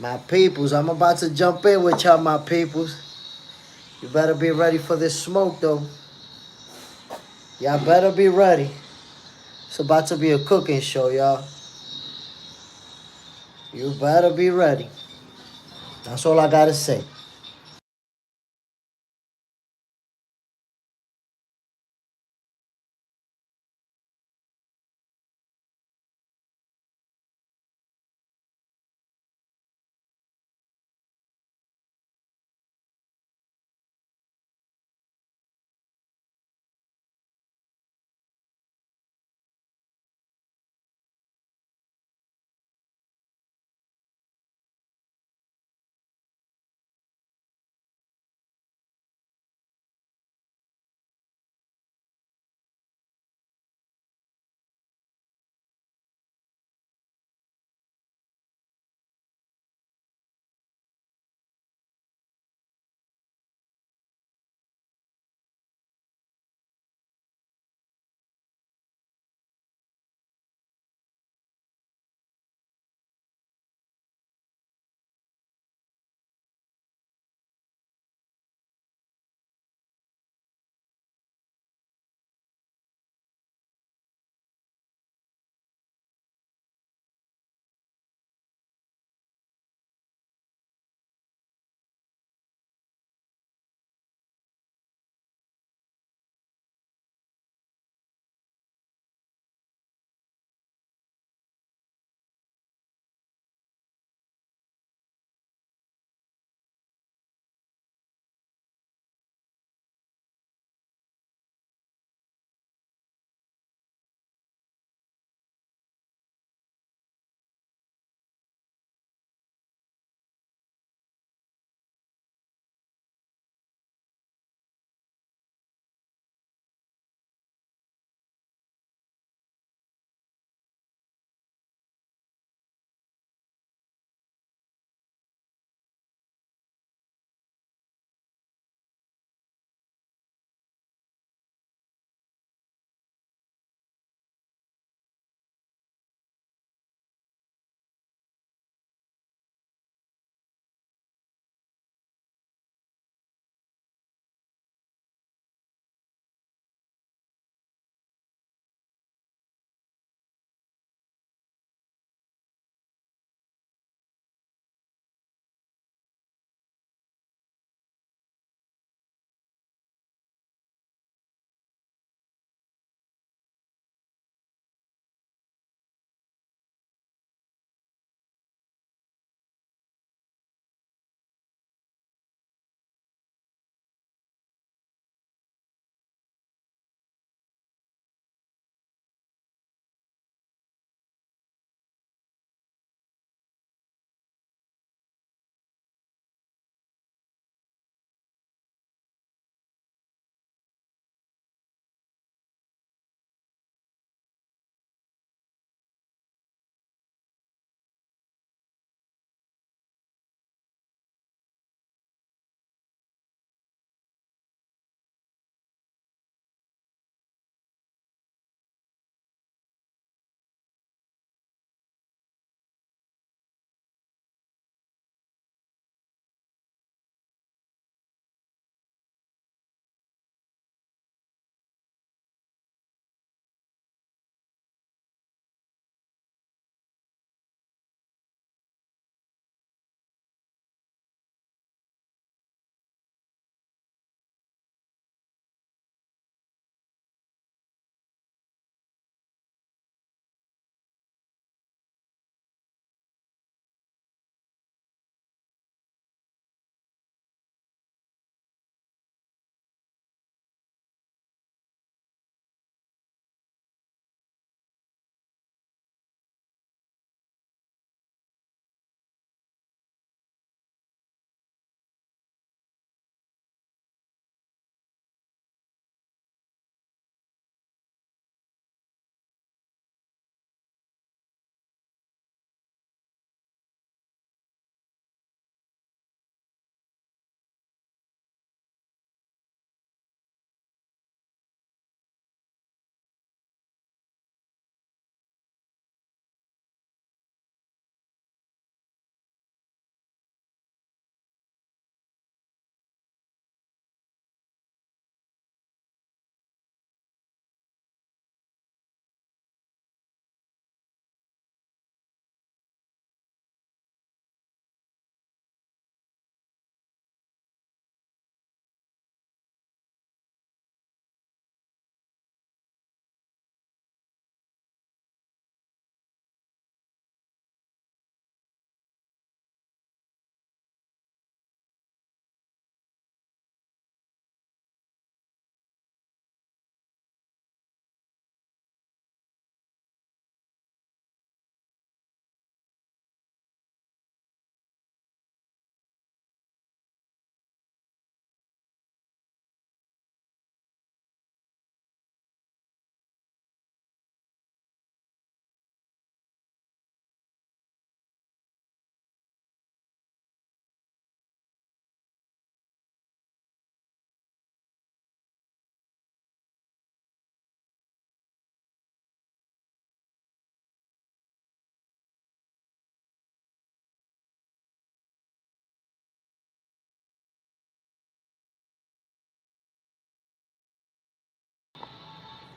My peoples, I'm about to jump in with y'all, my peoples. You better be ready for this smoke, though. Y'all better be ready. It's about to be a cooking show, y'all. You better be ready. That's all I gotta say.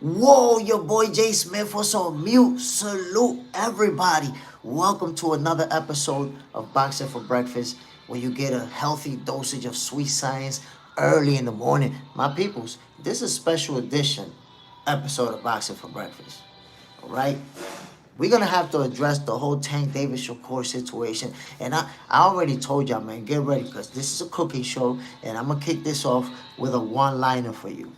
Whoa, your boy Jay Smith was on mute. Salute everybody. Welcome to another episode of Boxing for Breakfast, where you get a healthy dosage of sweet science early in the morning. My peoples, this is a special edition episode of Boxing for Breakfast. All right? We're going to have to address the whole Tank Davis Shakur situation. And I already told y'all, man, get ready, because this is a cooking show, and I'm going to kick this off with a one-liner for you.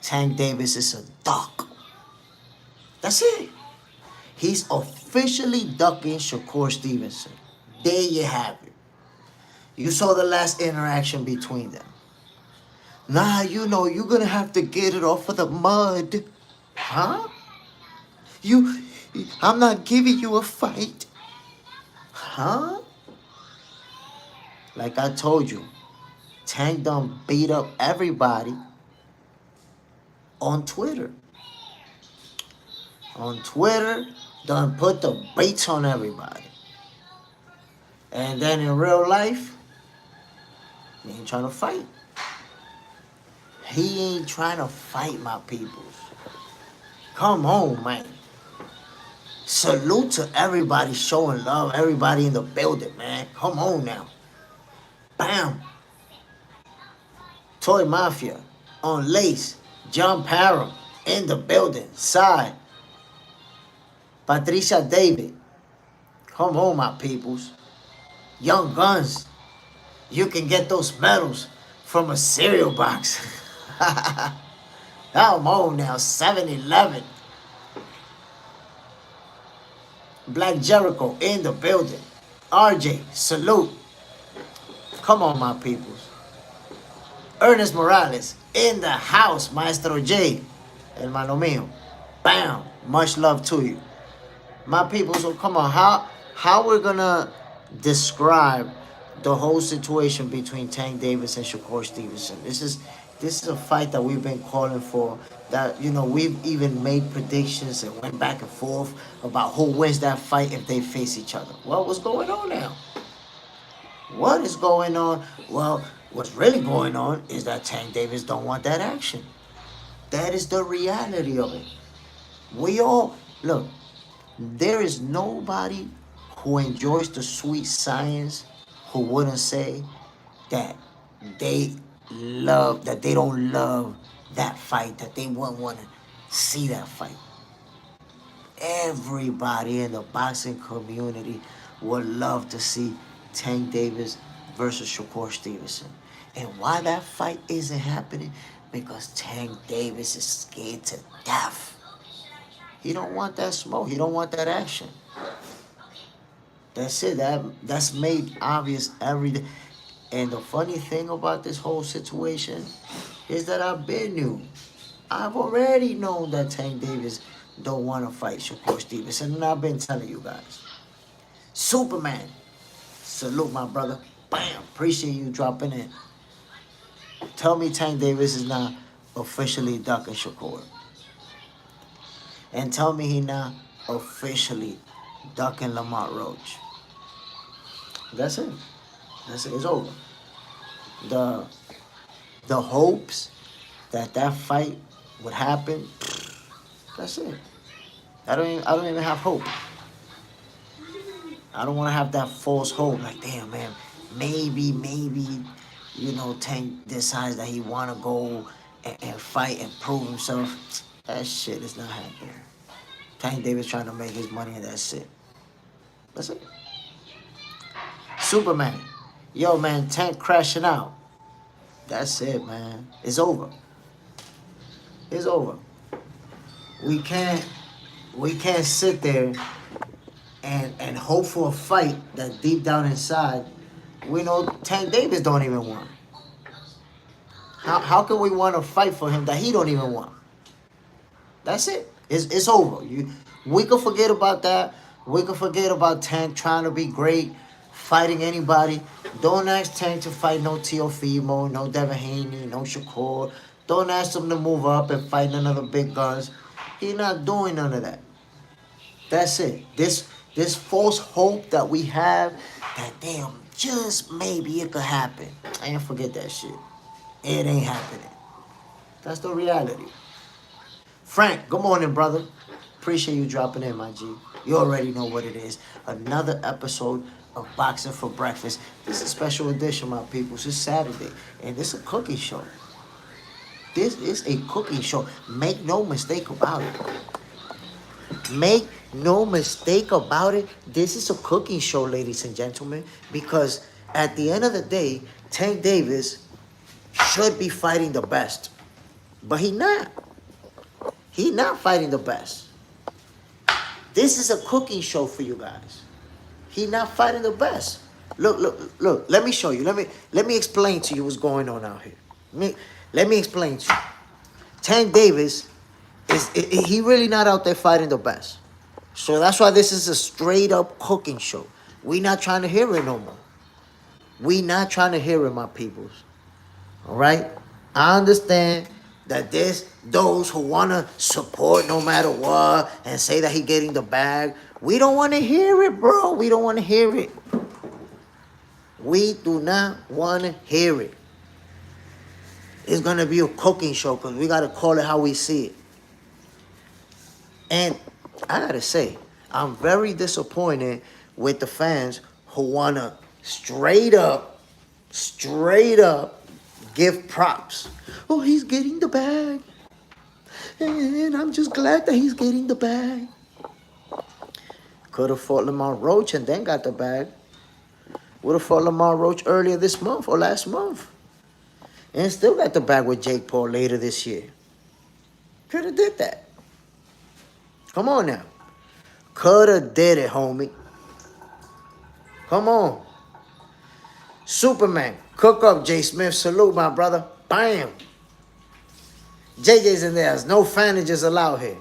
Tank Davis is a duck. That's it. He's officially ducking Shakur Stevenson. There you have it. You saw the last interaction between them. Nah, you know, you're going to have to get it off of the mud. Huh? I'm not giving you a fight. Huh? Like I told you, Tank done beat up everybody on Twitter. Done put the brakes on everybody. And then in real life, he ain't trying to fight. He ain't trying to fight, my peoples. Come on, man. Salute to everybody showing love, everybody in the building, man. Come on now. Bam. Toy Mafia on Lace. John Parham in the building. Side. Patricia David. Come on, my peoples. Young Guns. You can get those medals from a cereal box. Come on now. 7-Eleven. Black Jericho in the building. RJ, salute. Come on, my peoples. Ernest Morales in the house. Maestro J. Hermano mío. Bam. Much love to you. My people, so come on, how we're gonna describe the whole situation between Tank Davis and Shakur Stevenson? This is a fight that we've been calling for. That, you know, we've even made predictions and went back and forth about who wins that fight if they face each other. Well, what's going on now? What is going on? Well, what's really going on is that Tank Davis don't want that action. That is the reality of it. We all look. There is nobody who enjoys the sweet science who wouldn't say that they don't love that fight, that they wouldn't want to see that fight. Everybody in the boxing community would love to see Tank Davis versus Shakur Stevenson. And why that fight isn't happening? Because Tank Davis is scared to death. He don't want that smoke. He don't want that action. That's it. That's made obvious every day. And the funny thing about this whole situation is that I've already known that Tank Davis don't want to fight Shakur Stevenson, and I've been telling you guys. Superman, salute my brother. Bam, appreciate you dropping in. Tell me Tank Davis is not officially ducking Shakur. And tell me he not officially ducking Lamont Roach. That's it. That's it. It's over. The hopes that fight would happen, that's it. I don't even have hope. I don't want to have that false hope. Like, damn, man, maybe, you know, Tank decides that he want to go and fight and prove himself. That shit is not happening. Tank Davis trying to make his money, and that's it. That's it. Superman. Yo, man, Tank crashing out. That's it, man. It's over. It's over. We can't sit there and hope for a fight that deep down inside, we know Tank Davis don't even want. How can we want to fight for him that he don't even want? That's it. It's over. We can forget about that. We can forget about Tank trying to be great, fighting anybody. Don't ask Tank to fight no Teofimo, no Devin Haney, no Shakur. Don't ask him to move up and fight none of the big guns. He's not doing none of that. That's it. This false hope that we have that damn just maybe it could happen. I ain't forget that shit. It ain't happening. That's the reality. Frank, good morning, brother. Appreciate you dropping in, my G. You already know what it is. Another episode of Boxing for Breakfast. This is a special edition, my people. It's Saturday, and this is a cooking show. This is a cooking show. Make no mistake about it. Make no mistake about it. This is a cooking show, ladies and gentlemen, because at the end of the day, Tank Davis should be fighting the best, but he not. He not fighting the best. This is a cooking show for you guys. He not fighting the best. Look. Let me show you. Let me explain to you what's going on out here. Let me explain to you. Tank Davis he really not out there fighting the best. So that's why this is a straight up cooking show. We not trying to hear it no more. We not trying to hear it, my peoples. All right? I understand that there's those who want to support no matter what and say that he getting the bag. We don't want to hear it, bro. We don't want to hear it. We do not want to hear it. It's going to be a cooking show because we got to call it how we see it. And I got to say, I'm very disappointed with the fans who want to straight up give props. Oh, he's getting the bag. And I'm just glad that he's getting the bag. Could have fought Lamont Roach and then got the bag. Would have fought Lamont Roach earlier this month or last month. And still got the bag with Jake Paul later this year. Could have did that. Come on now. Could have did it, homie. Come on. Superman. Cook up, Jay Smith. Salute, my brother. Bam. JJ's in there. There's no fanages allowed here.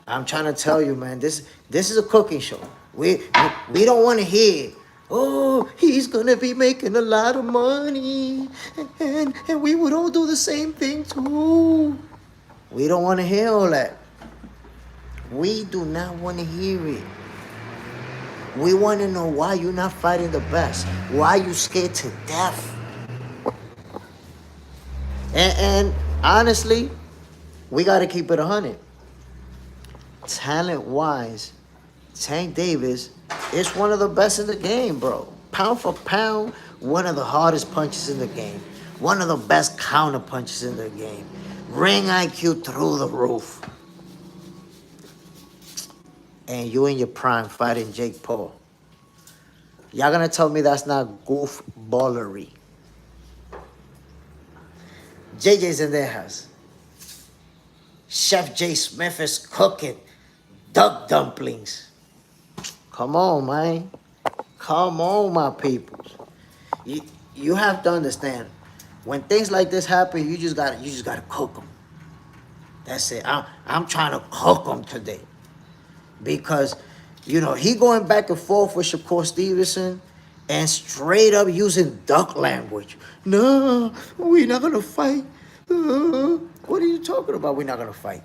I'm trying to tell you, man. This is a cooking show. We don't want to hear, oh, he's going to be making a lot of money. And we would all do the same thing, too. We don't want to hear all that. We do not want to hear it. We want to know why you're not fighting the best. Why you scared to death. And honestly, we got to keep it 100. Talent-wise, Tank Davis is one of the best in the game, bro. Pound for pound, one of the hardest punches in the game. One of the best counter punches in the game. Ring IQ through the roof. And you in your prime fighting Jake Paul. Y'all gonna tell me that's not goofballery. JJ's in their house. Chef J. Smith is cooking duck dumplings. Come on, man. Come on, my people. You have to understand, when things like this happen, you just gotta cook them. That's it. I'm trying to cook them today. Because, you know, he going back and forth with Shakur Stevenson and straight up using duck language. No, we're not going to fight. What are you talking about we're not going to fight?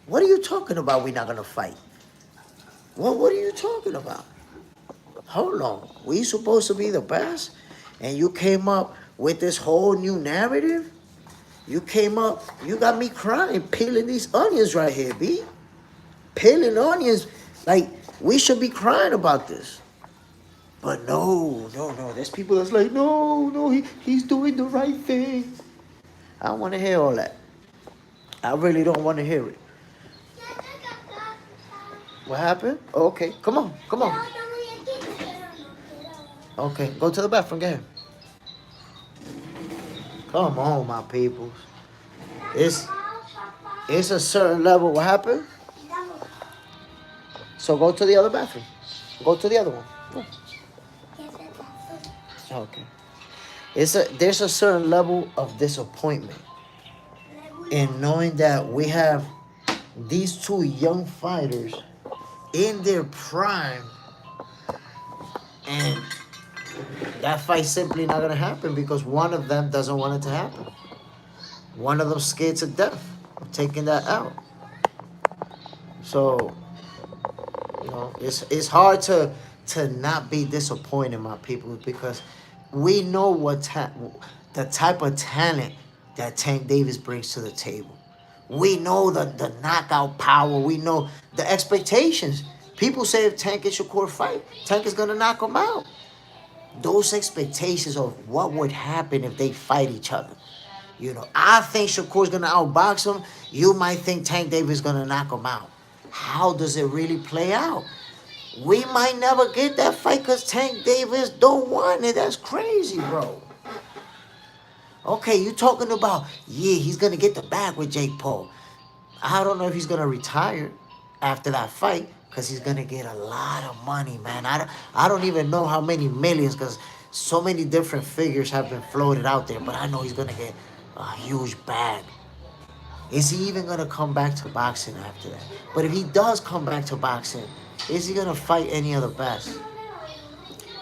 What are you talking about we're not going to fight? What are you talking about? Hold on. We supposed to be the best? And you came up with this whole new narrative? You got me crying, peeling these onions right here, B. Peeling onions, like, we should be crying about this. But no. There's people that's like, no, he's doing the right thing. I don't want to hear all that. I really don't want to hear it. What happened? Oh, okay, come on. Okay, go to the bathroom, get him. Come on, my peoples. It's a certain level. What happened? So go to the other bathroom. Go to the other one. Go. Okay. There's a certain level of disappointment in knowing that we have these two young fighters in their prime, and that fight simply not gonna happen because one of them doesn't want it to happen. One of them scared to death of taking that out. So, you know, it's hard to not be disappointed, my people, because we know the type of talent that Tank Davis brings to the table. We know the knockout power. We know the expectations. People say if Tank and Shakur fight, Tank is going to knock him out. Those expectations of what would happen if they fight each other. I think Shakur's going to outbox him. You might think Tank Davis is going to knock him out. How does it really play out? We might never get that fight because Tank Davis don't want it. That's crazy, bro. Okay, you talking about, he's going to get the bag with Jake Paul. I don't know if he's going to retire after that fight because he's going to get a lot of money, man. I don't even know how many millions because so many different figures have been floated out there, but I know he's going to get a huge bag. Is he even going to come back to boxing after that? But if he does come back to boxing, is he going to fight any of the best?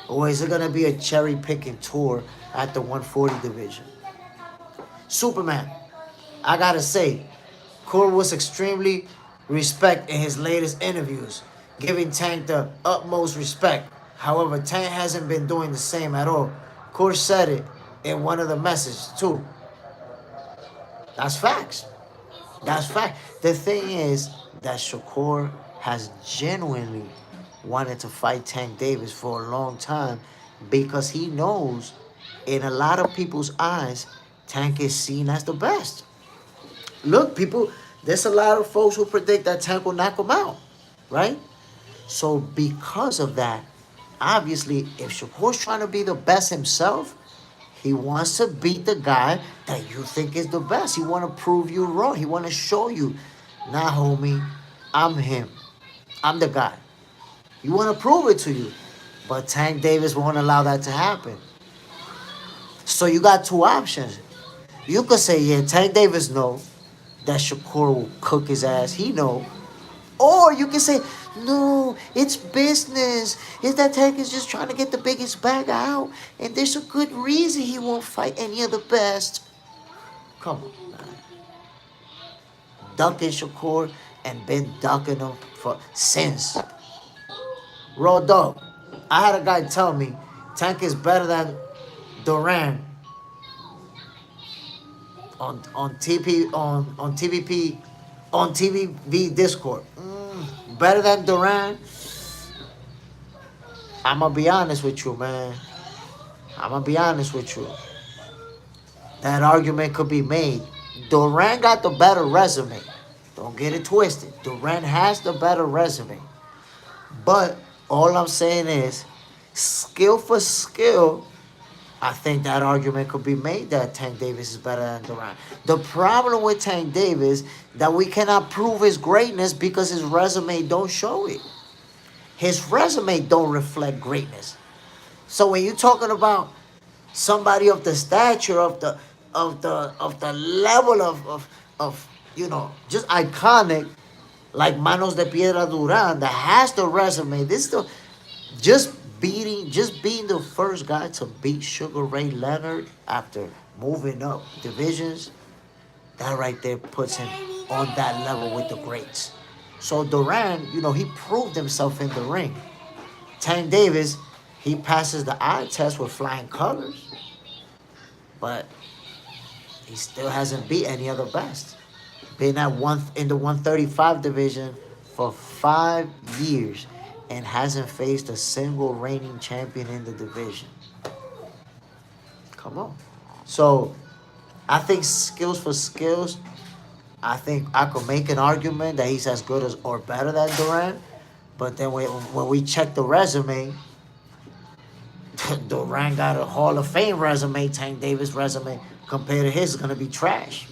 Or is it going to be a cherry-picking tour at the 140 division? Superman, I got to say, Cor was extremely respect in his latest interviews, giving Tank the utmost respect. However, Tank hasn't been doing the same at all. Cor said it in one of the messages, too. That's facts. That's fact. The thing is that Shakur has genuinely wanted to fight Tank Davis for a long time because he knows in a lot of people's eyes, Tank is seen as the best. Look, people, there's a lot of folks who predict that Tank will knock him out, right? So because of that, obviously, if Shakur's trying to be the best himself, he wants to beat the guy that you think is the best. He want to prove you wrong. He want to show you, nah, homie, I'm him. I'm the guy. He want to prove it to you. But Tank Davis won't allow that to happen. So you got two options. You could say, yeah, Tank Davis know that Shakur will cook his ass. He know. Or you can say, no, it's business. It's that Tank is just trying to get the biggest bag out. And there's a good reason he won't fight any of the best. Come on, man. Ducking Shakur and been ducking him since. Raw dog. I had a guy tell me Tank is better than Duran on TVV Discord. Better than Duran. I'm gonna be honest with you, man. I'm gonna be honest with you. That argument could be made. Duran got the better resume. Don't get it twisted. Duran has the better resume. But all I'm saying is, skill for skill, I think that argument could be made that Tank Davis is better than Duran. The problem with Tank Davis that we cannot prove his greatness because his resume don't show it. His resume don't reflect greatness. So when you're talking about somebody of the stature of the level of just iconic, like Manos de Piedra Duran, that has the resume, just being the first guy to beat Sugar Ray Leonard after moving up divisions, that right there puts him on that level with the greats. So Duran, he proved himself in the ring. Tank Davis, he passes the eye test with flying colors, but he still hasn't beat any of the best. Been in the 135 division for 5 years and hasn't faced a single reigning champion in the division. Come on. So I think skills for skills, I think I could make an argument that he's as good as or better than Duran. But then when we check the resume, Duran got a Hall of Fame resume. Tank Davis' resume compared to his is going to be trash.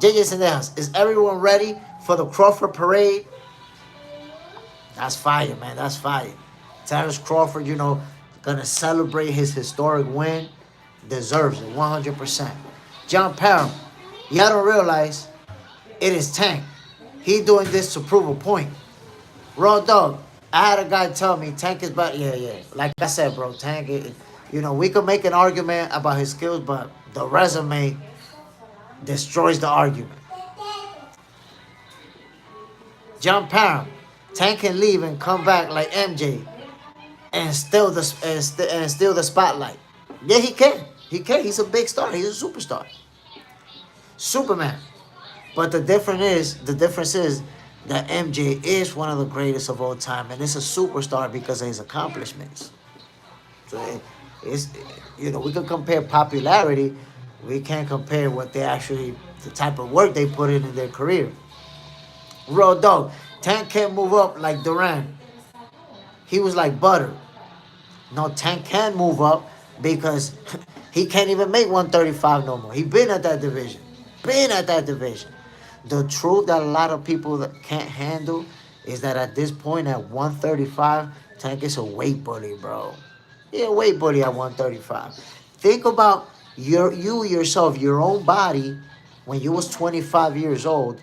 JJ Sendejas, is everyone ready for the Crawford parade? That's fire, man. That's fire. Terrence Crawford, gonna celebrate his historic win. Deserves it, 100%. John Parham, y'all don't realize it is Tank. He doing this to prove a point. Raw dog, I had a guy tell me Tank is better. Yeah. Like I said, bro, Tank, we could make an argument about his skills, but the resume destroys the argument. John Parham, Tank can leave and come back like MJ. and steal the spotlight. Yeah, he can. He can. He's a big star. He's a superstar. Superman. But the difference is that MJ is one of the greatest of all time, and it's a superstar because of his accomplishments. So it's, we can compare popularity. We can't compare what they actually, the type of work they put in their career. Real dog. Tank can't move up like Durant. He was like butter. No, Tank can move up because he can't even make 135 no more. He been at that division. Been at that division. The truth that a lot of people that can't handle is that at this point at 135, Tank is a weight bully, bro. Yeah, weight bully at 135. Think about you yourself, your own body when you was 25 years old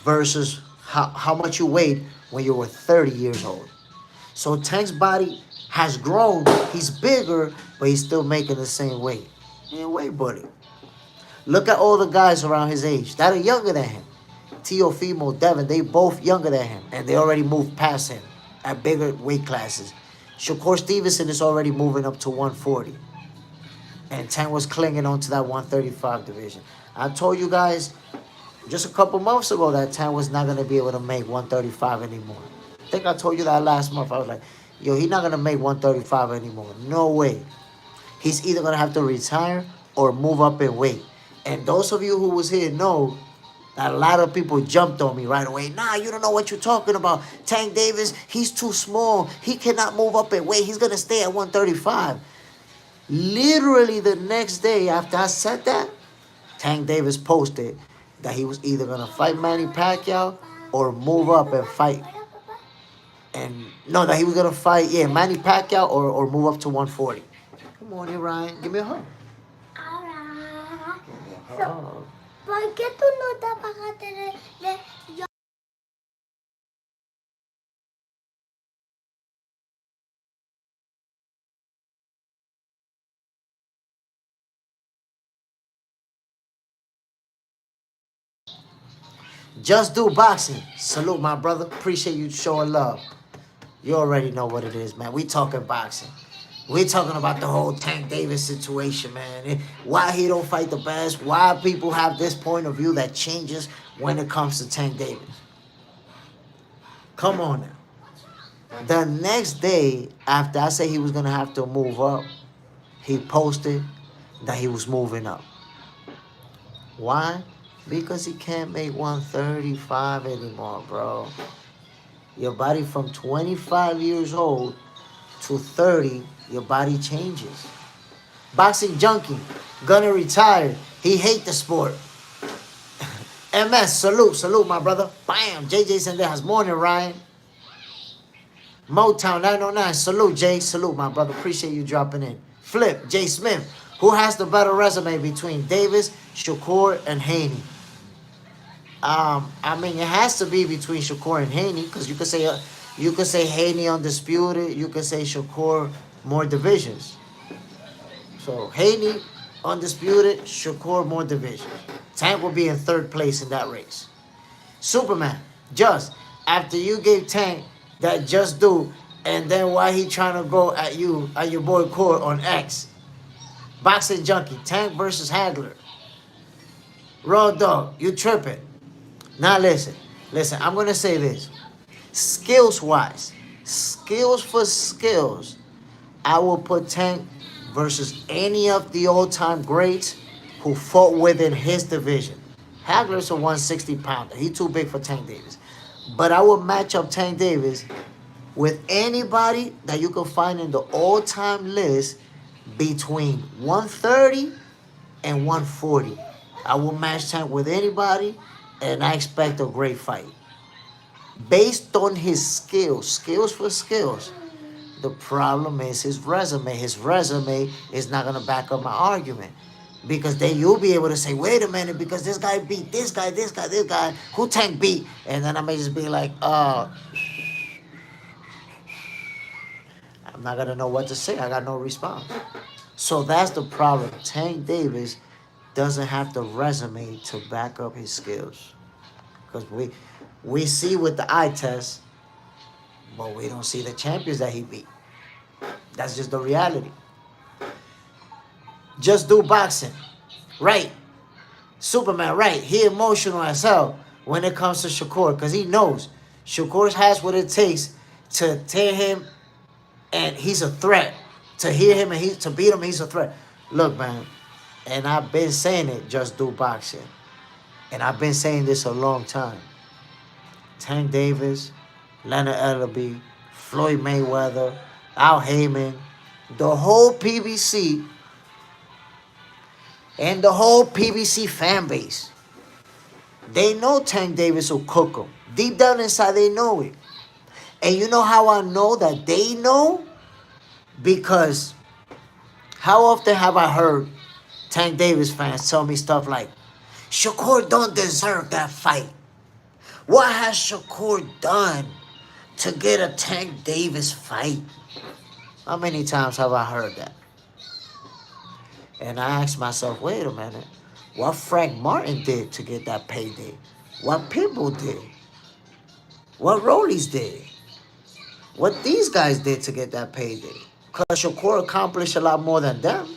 versus how much you weighed when you were 30 years old. So Tank's body has grown. He's bigger, but he's still making the same weight. Yeah, weight bully. Look at all the guys around his age that are younger than him. Teofimo, Devin, they both younger than him, and they already moved past him at bigger weight classes. Shakur Stevenson is already moving up to 140. And Tank was clinging on to that 135 division. I told you guys just a couple months ago that Tank was not going to be able to make 135 anymore. I think I told you that last month. I was like, yo, he's not going to make 135 anymore. No way. He's either going to have to retire or move up in weight. And those of you who was here know that a lot of people jumped on me right away. Nah, you don't know what you're talking about. Tank Davis, he's too small. He cannot move up in weight. He's going to stay at 135. Literally the next day after I said that, Tank Davis posted that he was either going to fight Manny Pacquiao or move up and fight. And no, that he was going to fight, Manny Pacquiao or move up to 140. Come on here, Ryan. Give me a hug. Oh. ¿Por qué tú no te apagaste de yo? Just Do Boxing. Salute, my brother. Appreciate you showing love. You already know what it is, man. We talking boxing. We talking about the whole Tank Davis situation, man. Why he don't fight the best. Why people have this point of view that changes when it comes to Tank Davis. Come on now. The next day, after I said he was going to have to move up, he posted that he was moving up. Why? Because he can't make 135 anymore, bro. Your body from 25 years old to 30, your body changes. Boxing junkie, gonna retire. He hate the sport. MS, salute, my brother. Bam, JJ Sendejas. Morning, Ryan. Motown 909, salute, Jay. Salute, my brother. Appreciate you dropping in. Flip, Jay Smith. Who has the better resume between Davis, Shakur, and Haney? I mean, it has to be between Shakur and Haney because you could say Haney undisputed. You could say Shakur more divisions. So Haney undisputed, Shakur more divisions. Tank will be in third place in that race. Superman, just after you gave Tank that just do, and then why he trying to go at you at your boy Court on X? Boxing junkie, Tank versus Hagler. Raw dog, you tripping? Now listen, I'm going to say this. Skills-wise, skills for skills, I will put Tank versus any of the all-time greats who fought within his division. Hagler's a 160-pounder. He's too big for Tank Davis. But I will match up Tank Davis with anybody that you can find in the all-time list between 130 and 140. I will match Tank with anybody, and I expect a great fight. Based on his skills for skills. The problem is his resume. His resume is not going to back up my argument. Because then you'll be able to say, wait a minute, because this guy beat this guy, who Tank beat? And then I may just be like, I'm not going to know what to say. I got no response. So that's the problem. Tank Davis doesn't have the resume to back up his skills. Because we see with the eye test, but we don't see the champions that he beat. That's just the reality. Just do boxing. Right. Superman, right. He emotional as hell when it comes to Shakur because he knows Shakur has what it takes to tear him, and he's a threat. To hear him and to beat him, he's a threat. Look, man, and I've been saying it, just do boxing. And I've been saying this a long time. Tank Davis, Leonard Ellerbe, Floyd Mayweather, Al Heyman, the whole PBC and the whole PBC fan base. They know Tank Davis will cook them. Deep down inside, they know it. And you know how I know that they know? Because how often have I heard Tank Davis fans tell me stuff like, Shakur don't deserve that fight. What has Shakur done to get a Tank Davis fight? How many times have I heard that? And I asked myself, wait a minute. What Frank Martin did to get that payday? What Pitbull did? What Rollies did? What these guys did to get that payday? Because Shakur accomplished a lot more than them.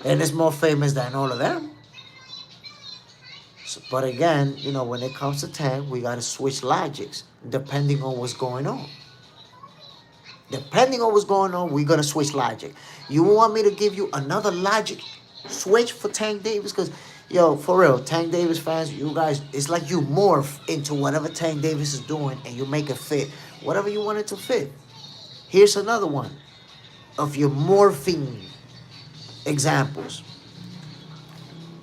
And is more famous than all of them. So, but again, you know, when it comes to Tank, we got to switch logics depending on what's going on. Depending on what's going on, we're going to switch logic. You want me to give you another logic switch for Tank Davis? Because, yo, for real, Tank Davis fans, you guys, it's like you morph into whatever Tank Davis is doing and you make it fit. Whatever you want it to fit. Here's another one of your morphing examples.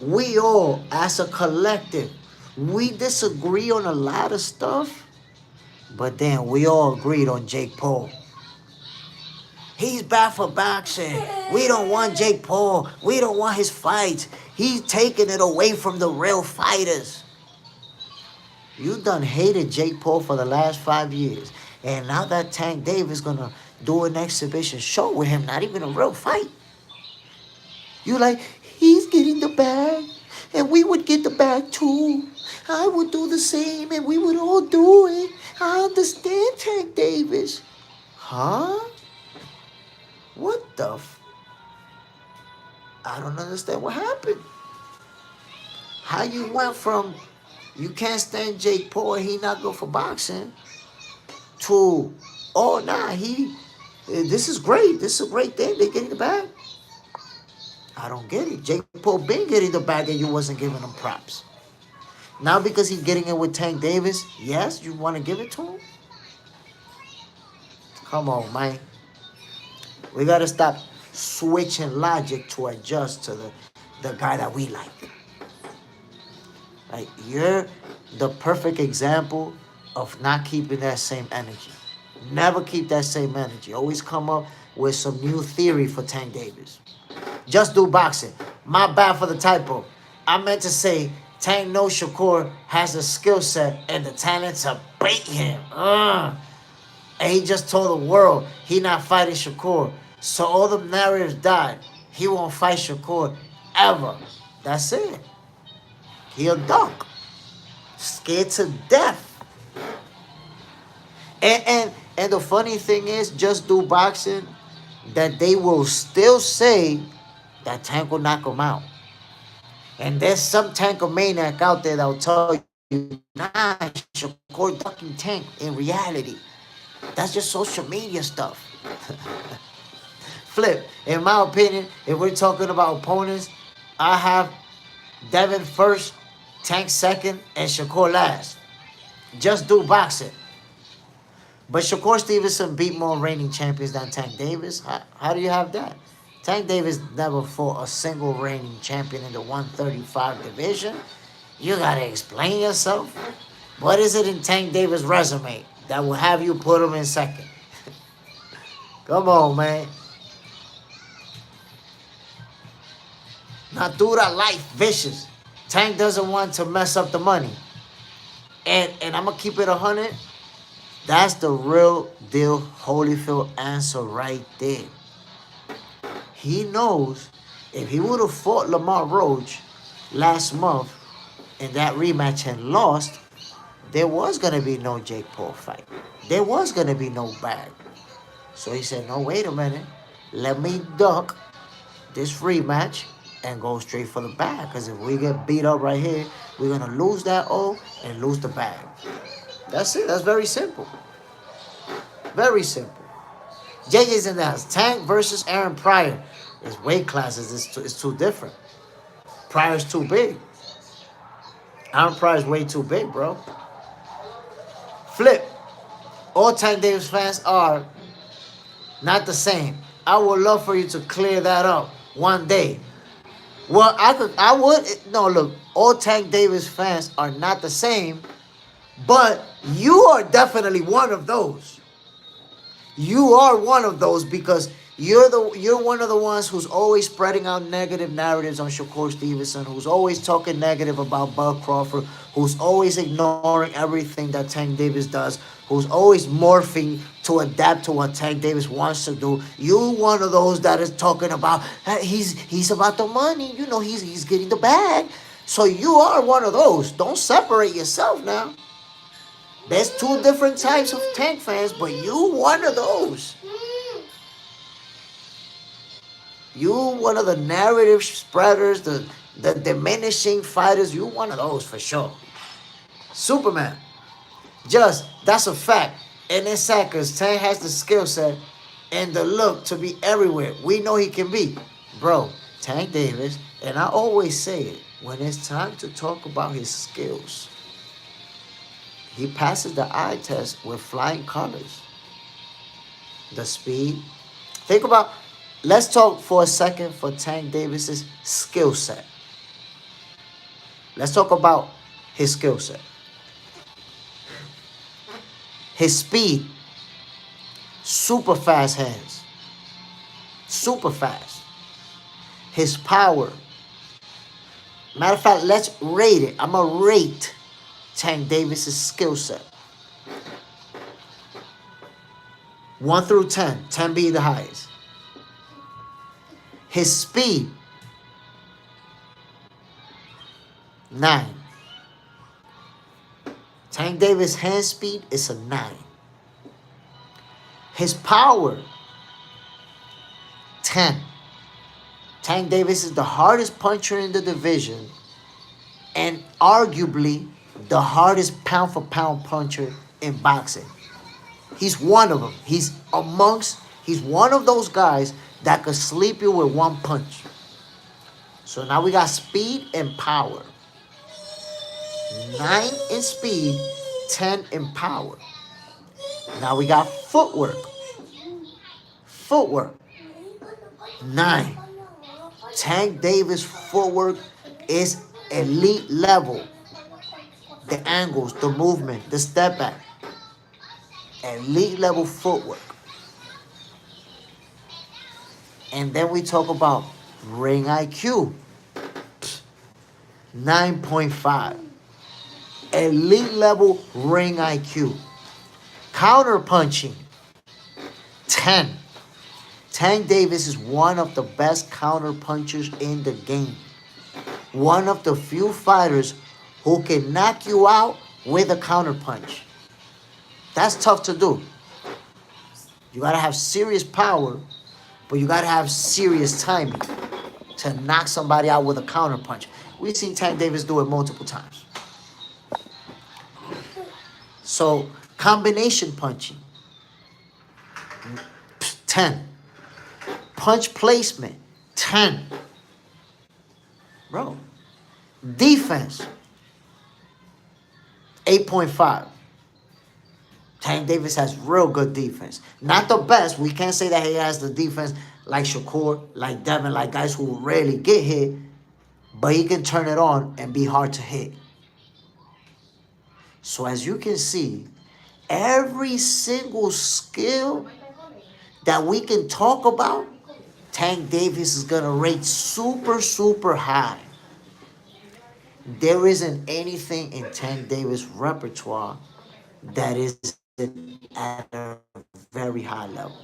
We all, as a collective, we disagree on a lot of stuff, but then we all agreed on Jake Paul. He's bad for boxing. We don't want Jake Paul. We don't want his fights. He's taking it away from the real fighters. You done hated Jake Paul for the last 5 years. And now that Tank Davis gonna do an exhibition show with him, not even a real fight. You like, he's getting the bag, and we would get the bag too. I would do the same, and we would all do it. I understand, Tank Davis. Huh? What the I don't understand what happened. How you went from you can't stand Jake Paul, he not good for boxing, to, oh, nah, this is great. This is a great thing. They getting the bag. I don't get it. Jake Paul been getting the bag and you wasn't giving him props. Now because he's getting it with Tank Davis, yes, you want to give it to him? Come on, man. We got to stop switching logic to adjust to the guy that we like. Like, you're the perfect example of not keeping that same energy. Never keep that same energy. Always come up with some new theory for Tank Davis. Just do boxing. My bad for the typo. I meant to say Tank knows Shakur has the skill set and the talent to beat him. And he just told the world he not fighting Shakur. So all the narratives died. He won't fight Shakur ever. That's it. He'll duck. Scared to death. And the funny thing is, just do boxing, that they will still say that Tank will knock him out. And there's some Tankomaniac out there that will tell you, nah, Shakur ducking Tank in reality. That's just social media stuff. Flip, in my opinion, if we're talking about opponents, I have Devin first, Tank second, and Shakur last. Just do boxing. But Shakur Stevenson beat more reigning champions than Tank Davis. How do you have that? Tank Davis never fought a single reigning champion in the 135 division. You gotta explain yourself. What is it in Tank Davis' resume that will have you put him in second? Come on, man. Natura life vicious. Tank doesn't want to mess up the money. And I'm gonna keep it 100. That's the real deal Holyfield answer right there. He knows if he would have fought Lamont Roach last month in that rematch and lost, there was going to be no Jake Paul fight. There was going to be no bag. So he said, no, wait a minute. let me duck this rematch and go straight for the bag. Because if we get beat up right here, we're going to lose that O and lose the bag. That's it. That's very simple. Very simple. JJ's in the house. Tank versus Aaron Pryor. His weight classes is too different. Pryor's too big. Aaron Pryor's way too big, bro. Flip. All Tank Davis fans are not the same. I would love for you to clear that up one day. Well, no, look, all Tank Davis fans are not the same, but you are definitely one of those. You are one of those because you're one of the ones who's always spreading out negative narratives on Shakur Stevenson, who's always talking negative about Bud Crawford, who's always ignoring everything that Tank Davis does, who's always morphing to adapt to what Tank Davis wants to do. You one of those that is talking about he's about the money, you know, he's getting the bag. So you are one of those. Don't separate yourself now. There's two different types of Tank fans, but you one of those. You one of the narrative spreaders, the diminishing fighters. You one of those for sure. Superman. That's a fact. And it's sad because Tank has the skill set and the look to be everywhere. We know he can be. Bro, Tank Davis, and I always say it, when it's time to talk about his skills, he passes the eye test with flying colors. The speed. Let's talk for a second for Tank Davis's skill set. Let's talk about his skill set. His speed. Super fast hands. Super fast. His power. Matter of fact, let's rate it. I'm going to rate Tank Davis's skill set. 1 through 10. 10 being the highest. His speed. 9. Tank Davis' hand speed is a 9. His power. 10. Tank Davis is the hardest puncher in the division and arguably the hardest pound-for-pound puncher in boxing. He's one of them. He's one of those guys that could sleep you with one punch. So now we got speed and power. 9 in speed, 10 in power. Now we got footwork. 9. Tank Davis' footwork is elite level. The angles, the movement, the step back. Elite level footwork. And then we talk about ring IQ. 9.5. Elite level ring IQ. Counter punching. 10. Tank Davis is one of the best counter punchers in the game. One of the few fighters who can knock you out with a counter punch. That's tough to do. You got to have serious power, but you got to have serious timing to knock somebody out with a counter punch. We've seen Tank Davis do it multiple times. So, combination punching. 10. Punch placement. 10. Bro. Defense. 8.5. Tank Davis has real good defense. Not the best. We can't say that he has the defense like Shakur, like Devin, like guys who rarely get hit. But he can turn it on and be hard to hit. So as you can see, every single skill that we can talk about, Tank Davis is going to rate super, super high. There isn't anything in Tank Davis' repertoire that is at a very high level.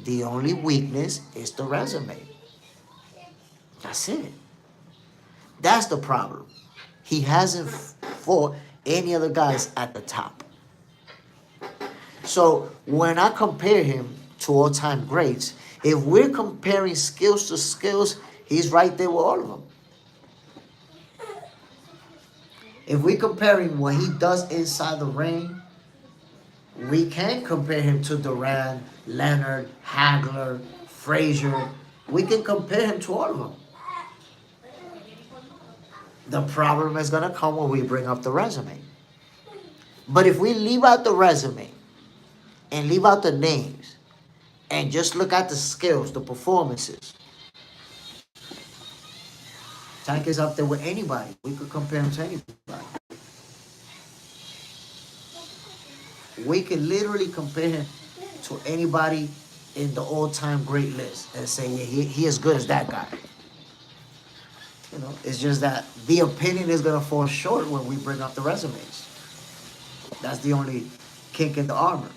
The only weakness is the resume. That's it. That's the problem. He hasn't fought any other guys at the top. So when I compare him to all-time greats, if we're comparing skills to skills, he's right there with all of them. If we're comparing what he does inside the ring, we can compare him to Duran, Leonard, Hagler, Frazier. We can compare him to all of them. The problem is going to come when we bring up the resume. But if we leave out the resume and leave out the names and just look at the skills, the performances, Tank is up there with anybody. We could compare him to anybody. We can literally compare him to anybody in the all-time great list and say, yeah, he as good as that guy. You know, it's just that the opinion is going to fall short when we bring up the resumes. That's the only kink in the armor.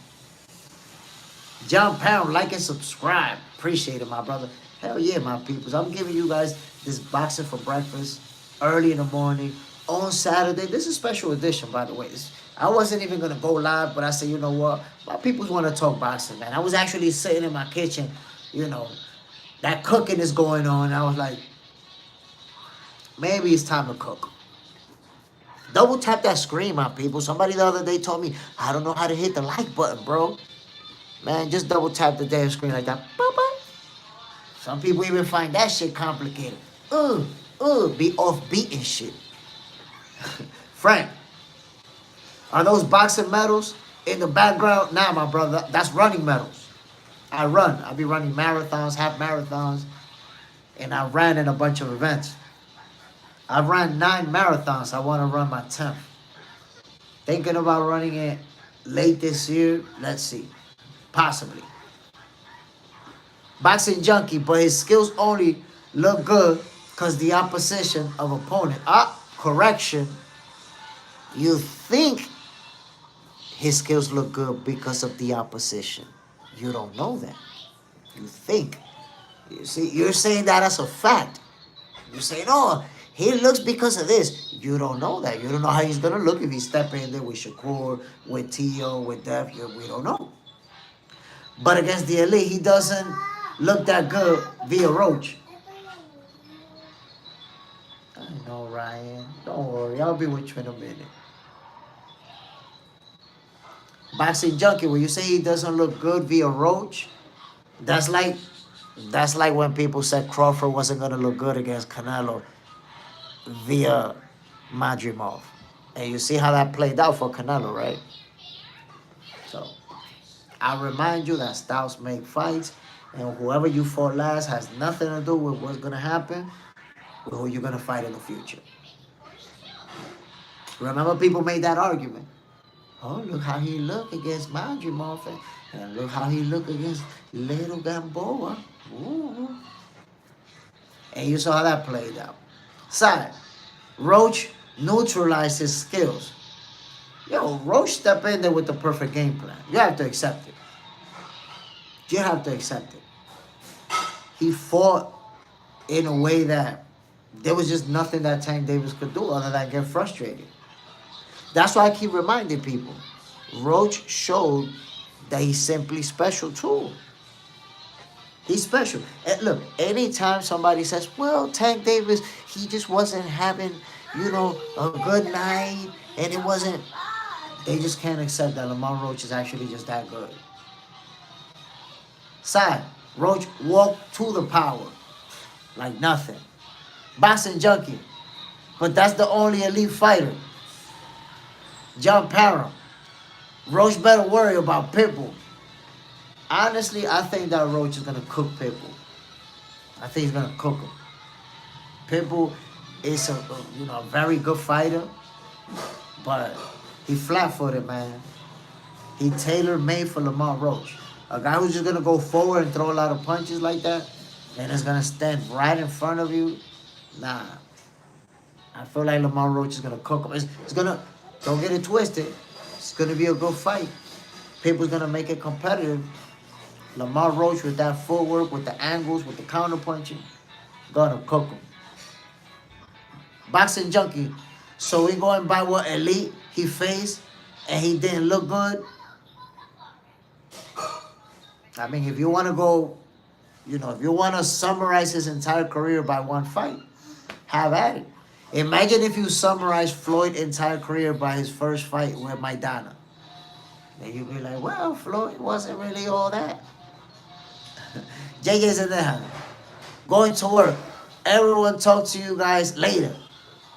John Pound, like and subscribe. Appreciate it, my brother. Hell yeah, my peoples. I'm giving you guys this boxing for breakfast early in the morning on Saturday. This is a special edition, by the way. I wasn't even going to go live, but I said, you know what? My peoples want to talk boxing, man. I was actually sitting in my kitchen, you know, that cooking is going on. I was like, maybe it's time to cook. Double tap that screen, my people. Somebody the other day told me, I don't know how to hit the like button, bro. Man, just double tap the damn screen like that. Some people even find that shit complicated. Be offbeat and shit. Frank, are those boxing medals in the background? Nah, my brother, that's running medals. I run. I be running marathons, half marathons, and I ran in a bunch of events. I ran 9 marathons. I want to run my 10th. Thinking about running it late this year. Let's see. Possibly. Boxing junkie, but his skills only look good because the opposition of opponent. Correction. You think his skills look good because of the opposition. You don't know that. You think. You see, you're saying that as a fact. You're saying, oh, he looks because of this. You don't know that. You don't know how he's going to look if he's stepping in there with Shakur, with Tio, with Dev. We don't know. But against the elite, he doesn't look that good via Roach. I know, Ryan. Don't worry. I'll be with you in a minute. Boxing junkie, when you say he doesn't look good via Roach, that's like when people said Crawford wasn't going to look good against Canelo via Madrimov. And you see how that played out for Canelo, right? So, I remind you that styles make fights, and whoever you fought last has nothing to do with what's going to happen with who you're going to fight in the future. Remember, people made that argument. Oh, look how he looked against Madrimov, and look how he looked against Little Gamboa. Ooh. And you saw how that played out. Side, Roach neutralized his skills. Yo, Roach stepped in there with the perfect game plan. You have to accept it. You have to accept it. He fought in a way that there was just nothing that Tank Davis could do other than get frustrated. That's why I keep reminding people. Roach showed that he's simply special too. He's special. And look, anytime somebody says, well, Tank Davis, he just wasn't having, you know, a good night, and it wasn't, they just can't accept that Lamont Roach is actually just that good. Side, Roach walked to the power like nothing. Boxing junkie, but that's the only elite fighter. John Parham, Roach better worry about Pitbull. Honestly, I think that Roach is going to cook Pitbull. I think he's going to cook him. Pitbull is a very good fighter, but he flat-footed, man. He tailor-made for Lamont Roach. A guy who's just going to go forward and throw a lot of punches like that, and is going to stand right in front of you, nah. I feel like Lamont Roach is going to cook him. It's going to, don't get it twisted, it's going to be a good fight. Pitbull's going to make it competitive. Lamont Roach with that footwork, with the angles, with the counter-punching, going to cook him. Boxing junkie, so we going by what elite he faced, and he didn't look good. I mean, if you want to go, if you want to summarize his entire career by one fight, have at it. Imagine if you summarize Floyd's entire career by his first fight with Maidana. Then you'd be like, well, Floyd wasn't really all that. JJ's in there. Going to work. Everyone talk to you guys later.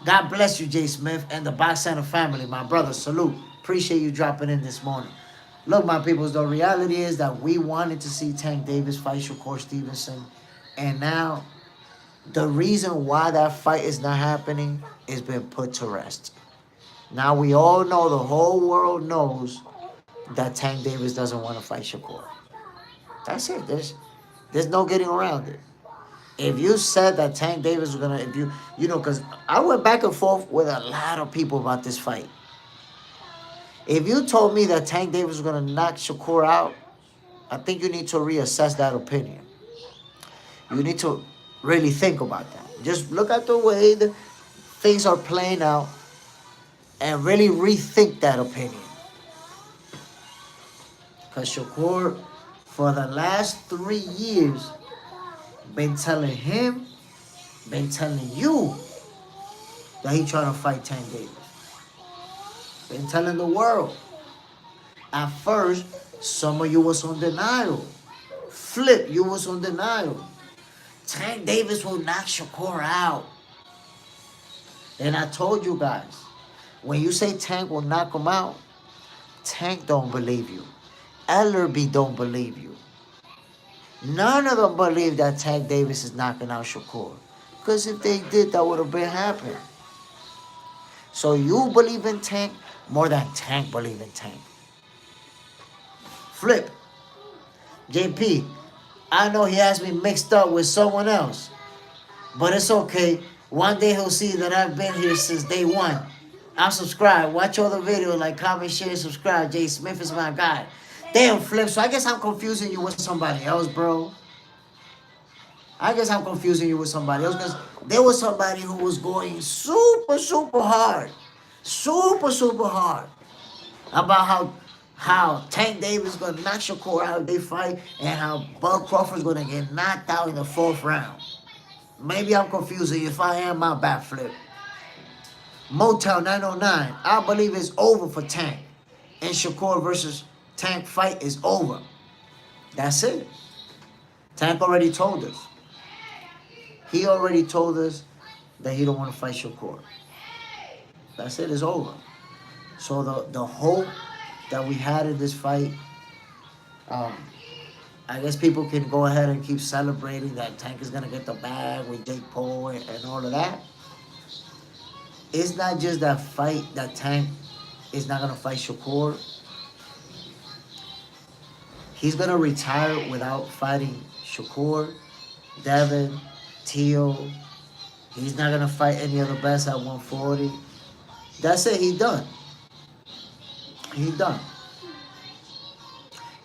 God bless you, Jay Smith, and the Box Center family. My brother, salute. Appreciate you dropping in this morning. Look, my peoples, the reality is that we wanted to see Tank Davis fight Shakur Stevenson. And now, the reason why that fight is not happening is been put to rest. Now we all know, the whole world knows that Tank Davis doesn't want to fight Shakur. That's it. There's no getting around it. If you said that Tank Davis was gonna, because I went back and forth with a lot of people about this fight. If you told me that Tank Davis was gonna knock Shakur out, I think you need to reassess that opinion. You need to really think about that. Just look at the way the things are playing out and really rethink that opinion. Because Shakur, for the last 3 years, been telling you that he trying to fight Tank Davis. Been telling the world. At first, some of you was on denial. Flip, you was on denial. Tank Davis will knock Shakur out. And I told you guys, when you say Tank will knock him out, Tank don't believe you. Ellerby don't believe you. None of them believe that Tank Davis is knocking out Shakur. Because if they did, that would have been happening. So you believe in Tank more than Tank believe in Tank. Flip. JP, I know he has me mixed up with someone else. But it's okay. One day he'll see that I've been here since day one. I'm subscribed. Watch all the videos, like, comment, share, subscribe. Jay Smith is my guy. Damn, Flip. So I guess I'm confusing you with somebody else, bro. I guess I'm confusing you with somebody else because there was somebody who was going super, super hard. Super, super hard. About how Tank Davis is going to knock Shakur out if they fight and how Bud Crawford is going to get knocked out in the 4th round. Maybe I'm confusing you. If I am, my bad, Flip. Motown 909. I believe it's over for Tank. And Shakur versus Tank fight is over. That's it. Tank already told us. He already told us that he don't want to fight Shakur. That's it. It's over. So the hope that we had in this fight, I guess people can go ahead and keep celebrating that Tank is going to get the bag with Jake Paul and all of that. It's not just that fight that Tank is not going to fight Shakur. He's going to retire without fighting Shakur, Devin, Teo. He's not going to fight any of the best at 140. That's it. He's done. He's done.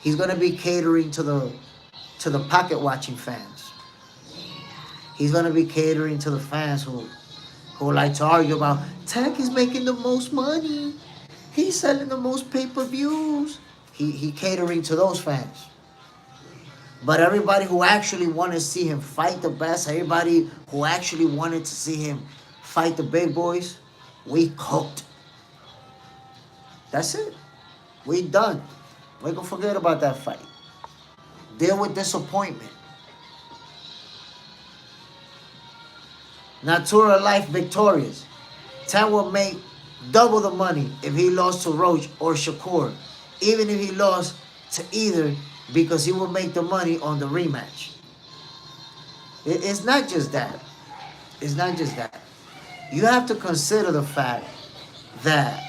He's going to be catering to the pocket watching fans. He's going to be catering to the fans who like to argue about Tank is making the most money. He's selling the most pay-per-views. He catering to those fans. But everybody who actually wanted to see him fight the best, everybody who actually wanted to see him fight the big boys, we cooked. That's it. We done. We can forget about that fight. Deal with disappointment. Natural life victorious. Tank will make double the money if he lost to Roach or Shakur. Even if he lost to either, because he will make the money on the rematch. It's not just that. It's not just that. You have to consider the fact that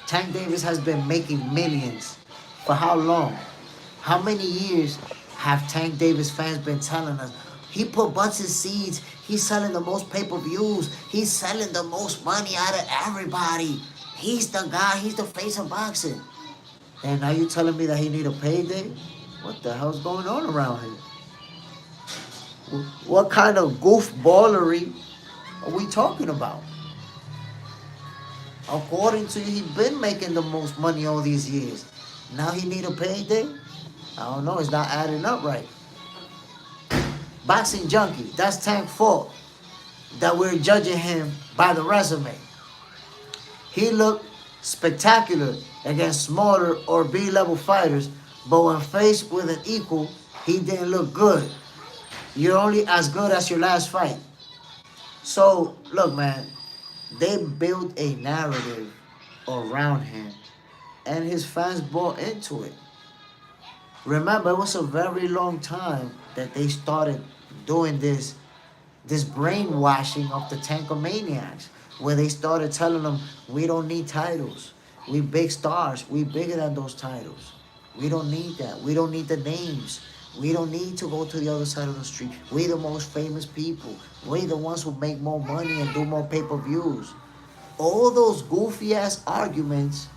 Tank Davis has been making millions for how long? How many years have Tank Davis fans been telling us? He put butts in seeds. He's selling the most pay-per-views. He's selling the most money out of everybody. He's the guy. He's the face of boxing. And now you telling me that he need a payday? What the hell's going on around here? What kind of goofballery are we talking about? According to you, he's been making the most money all these years. Now he need a payday? I don't know. It's not adding up right. Boxing junkie. That's Tank's fault that we're judging him by the resume. He looked spectacular against smaller or B-level fighters, but when faced with an equal, he didn't look good. You're only as good as your last fight. So, look, man, they built a narrative around him, and his fans bought into it. Remember, it was a very long time that they started doing this brainwashing of the Tankomaniacs, where they started telling them, we don't need titles. We big stars. We bigger than those titles. We don't need that. We don't need the names. We don't need to go to the other side of the street. We the most famous people. We the ones who make more money and do more pay-per-views. All those goofy ass arguments,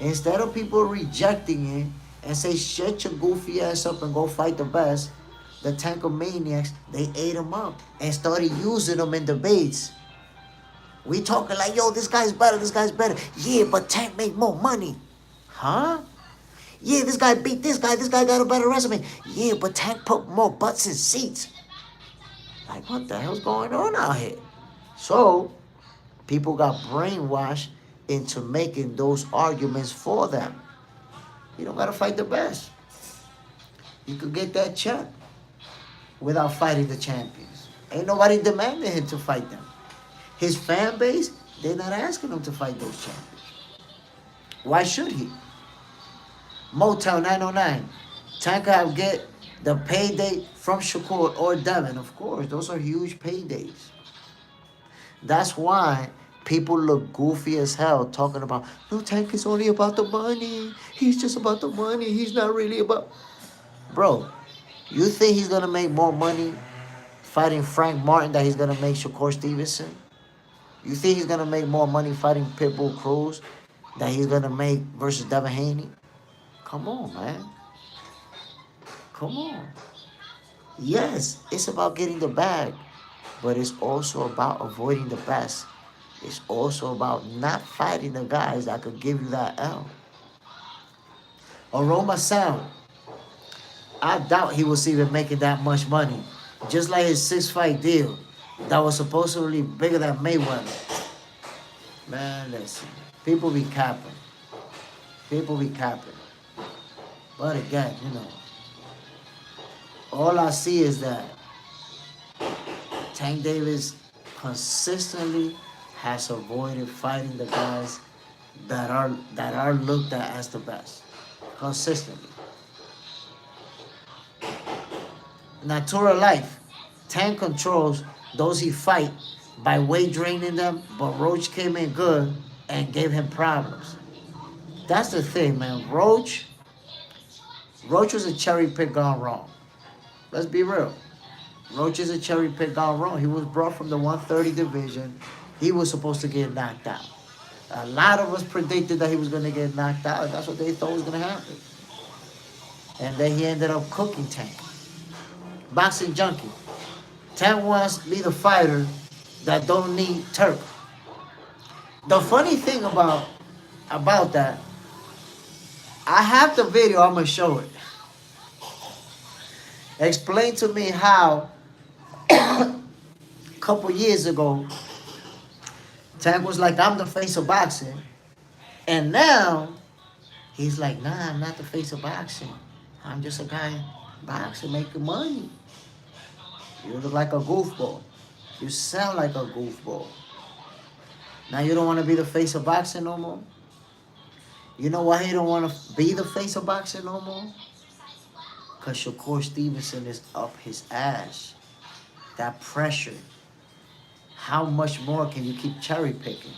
instead of people rejecting it and say, shut your goofy ass up and go fight the best, the Tankomaniacs, they ate them up and started using them in debates. We talking like, yo, this guy's better, this guy's better. Yeah, but Tank make more money. Huh? Yeah, this guy beat this guy got a better resume. Yeah, but Tank put more butts in seats. Like, what the hell's going on out here? So, people got brainwashed into making those arguments for them. You don't gotta fight the best. You could get that check without fighting the champions. Ain't nobody demanding him to fight them. His fan base, they're not asking him to fight those champions. Why should he? Motel 909. Tank have get the payday from Shakur or Devin. Of course, those are huge paydays. That's why people look goofy as hell talking about, no, Tank is only about the money. He's just about the money. He's not really about... Bro, you think he's going to make more money fighting Frank Martin than he's going to make Shakur Stevenson? You think he's going to make more money fighting Pitbull Cruz than he's going to make versus Devin Haney? Come on, man. Come on. Yes, it's about getting the bag, but it's also about avoiding the best. It's also about not fighting the guys that could give you that L. Aroma Sound. I doubt he was even making that much money. Just like his 6-fight deal that was supposedly bigger than Mayweather. Man, listen. People be capping. People be capping. But again, you know, all I see is that Tank Davis consistently has avoided fighting the guys that are looked at as the best. Consistently. Natural life. Tank controls those he fight by weight draining them, but Roach came in good and gave him problems. That's the thing, man. Roach was a cherry pick gone wrong. Let's be real. Roach is a cherry pick gone wrong. He was brought from the 130 division. He was supposed to get knocked out. A lot of us predicted that he was going to get knocked out. That's what they thought was going to happen. And then he ended up cooking Tank. Boxing junkie. Tank wants to be the fighter that don't need Turk. The funny thing about that, I have the video, I'm going to show it. Explain to me how a couple years ago, Tank was like, I'm the face of boxing. And now, he's like, nah, I'm not the face of boxing. I'm just a guy boxing, making money. You look like a goofball. You sound like a goofball. Now you don't want to be the face of boxing no more? You know why he don't want to be the face of boxing no more? Because Shakur Stevenson is up his ass. That pressure. How much more can you keep cherry picking?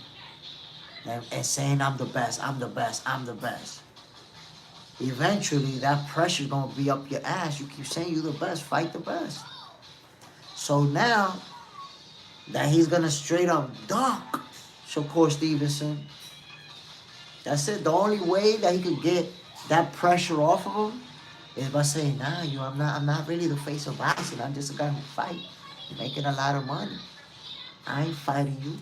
And saying, I'm the best, I'm the best, I'm the best. Eventually, that pressure's going to be up your ass. You keep saying you're the best, fight the best. So now that he's going to straight up dunk Shakur Stevenson, that's it. The only way that he could get that pressure off of him is by saying, nah, I'm not really the face of boxing. I'm just a guy who fight, making a lot of money. I ain't fighting you.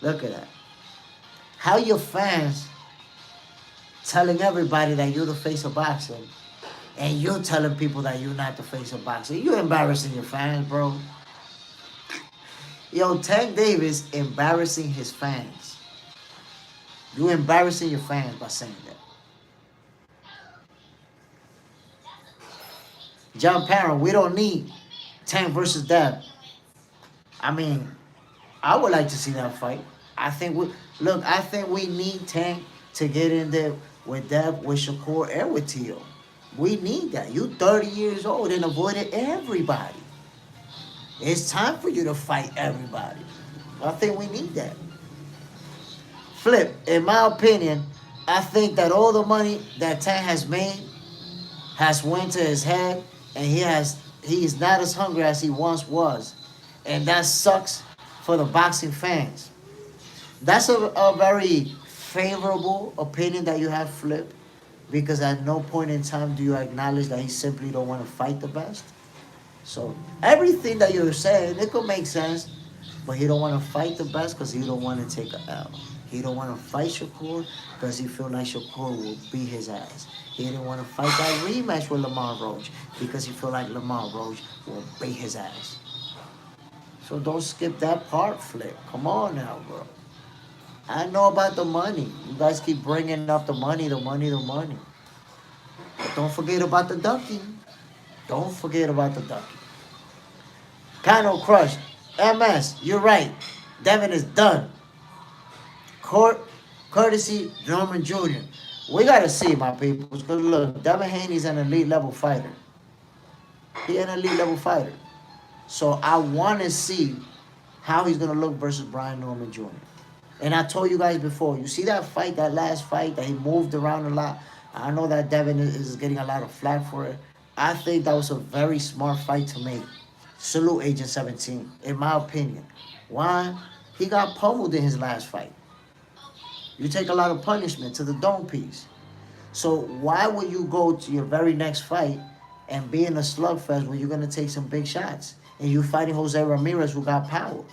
Look at that. How your fans telling everybody that you're the face of boxing, and you're telling people that you're not the face of boxing. You're embarrassing your fans, bro. Yo, Tank Davis embarrassing his fans. You're embarrassing your fans by saying that. John Parent, we don't need Tank versus Dev. I mean, I would like to see that fight. I think we need Tank to get in there with Dev, with Shakur, and with Tio. We need that. You 30 years old and avoided everybody. It's time for you to fight everybody. I think we need that. Flip, in my opinion, I think that all the money that Tank has made has went to his head, and he is not as hungry as he once was. And that sucks for the boxing fans. That's a very favorable opinion that you have, Flip, because at no point in time do you acknowledge that he simply don't want to fight the best. So everything that you're saying, it could make sense, but he don't want to fight the best because he don't want to take a L. He don't want to fight Shakur because he feel like Shakur will beat his ass. He didn't want to fight that rematch with Lamont Roach because he feel like Lamont Roach will beat his ass. So don't skip that part, Flip. Come on now, bro. I know about the money. You guys keep bringing up the money, the money, the money. But don't forget about the ducking. Don't forget about the ducking. Kano Crush. MS, you're right. Devin is done. Courtesy Norman Jr. We got to see, my people. Because look, Devin Haney's an elite level fighter. He's an elite level fighter. So I want to see how he's going to look versus Brian Norman Jr. And I told you guys before, you see that fight, that last fight, that he moved around a lot. I know that Devin is getting a lot of flack for it. I think that was a very smart fight to make. Salute Agent 17, in my opinion. Why? He got pummeled in his last fight. You take a lot of punishment to the dome piece. So why would you go to your very next fight and be in a slugfest where you're going to take some big shots? And you fighting Jose Ramirez who got power?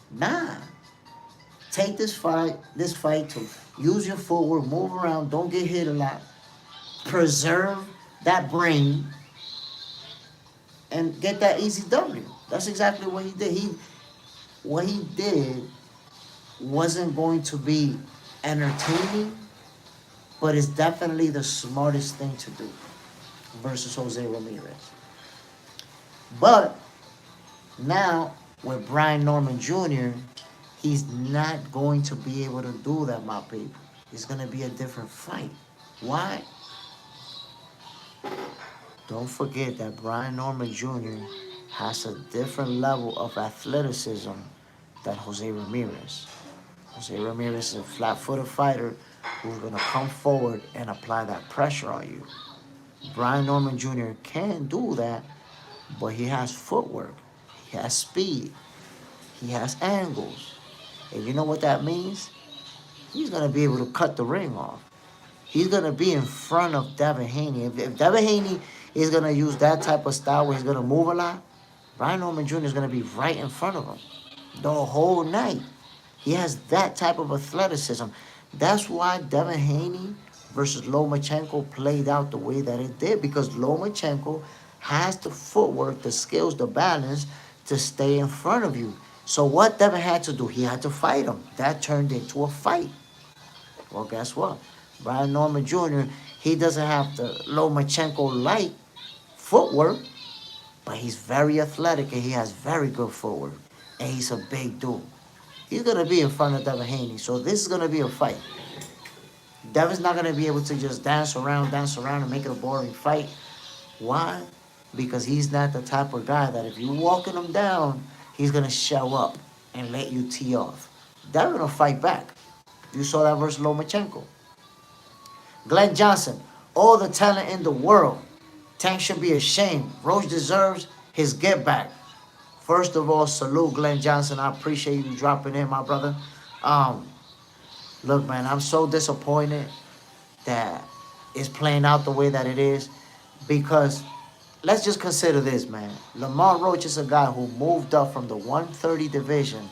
Nah. Take this fight to use your footwork, move around, don't get hit a lot. Preserve that brain and get that easy W. That's exactly what he did. What he did wasn't going to be entertaining, but it's definitely the smartest thing to do versus Jose Ramirez. But now with Brian Norman Jr., he's not going to be able to do that, my people. It's going to be a different fight. Why? Don't forget that Brian Norman Jr. has a different level of athleticism than Jose Ramirez. Jose Ramirez is a flat-footed fighter who's going to come forward and apply that pressure on you. Brian Norman Jr. can do that, but he has footwork. He has speed. He has angles. And you know what that means? He's going to be able to cut the ring off. He's going to be in front of Devin Haney. If Devin Haney is going to use that type of style where he's going to move a lot, Brian Norman Jr. is going to be right in front of him the whole night. He has that type of athleticism. That's why Devin Haney versus Lomachenko played out the way that it did, because Lomachenko has the footwork, the skills, the balance to stay in front of you. So what Devin had to do, he had to fight him. That turned into a fight. Well, guess what? Brian Norman Jr., he doesn't have the Lomachenko-like footwork, but he's very athletic and he has very good footwork. And he's a big dude. He's going to be in front of Devin Haney. So this is going to be a fight. Devin's not going to be able to just dance around and make it a boring fight. Why? Because he's not the type of guy that if you're walking him down, he's going to show up and let you tee off. Devin will fight back. You saw that versus Lomachenko. Glenn Johnson, all the talent in the world. Tank should be ashamed. Roach deserves his get back. First of all, salute Glenn Johnson. I appreciate you dropping in, my brother. Look, man, I'm so disappointed that it's playing out the way that it is, because let's just consider this, man. Lamont Roach is a guy who moved up from the 130 division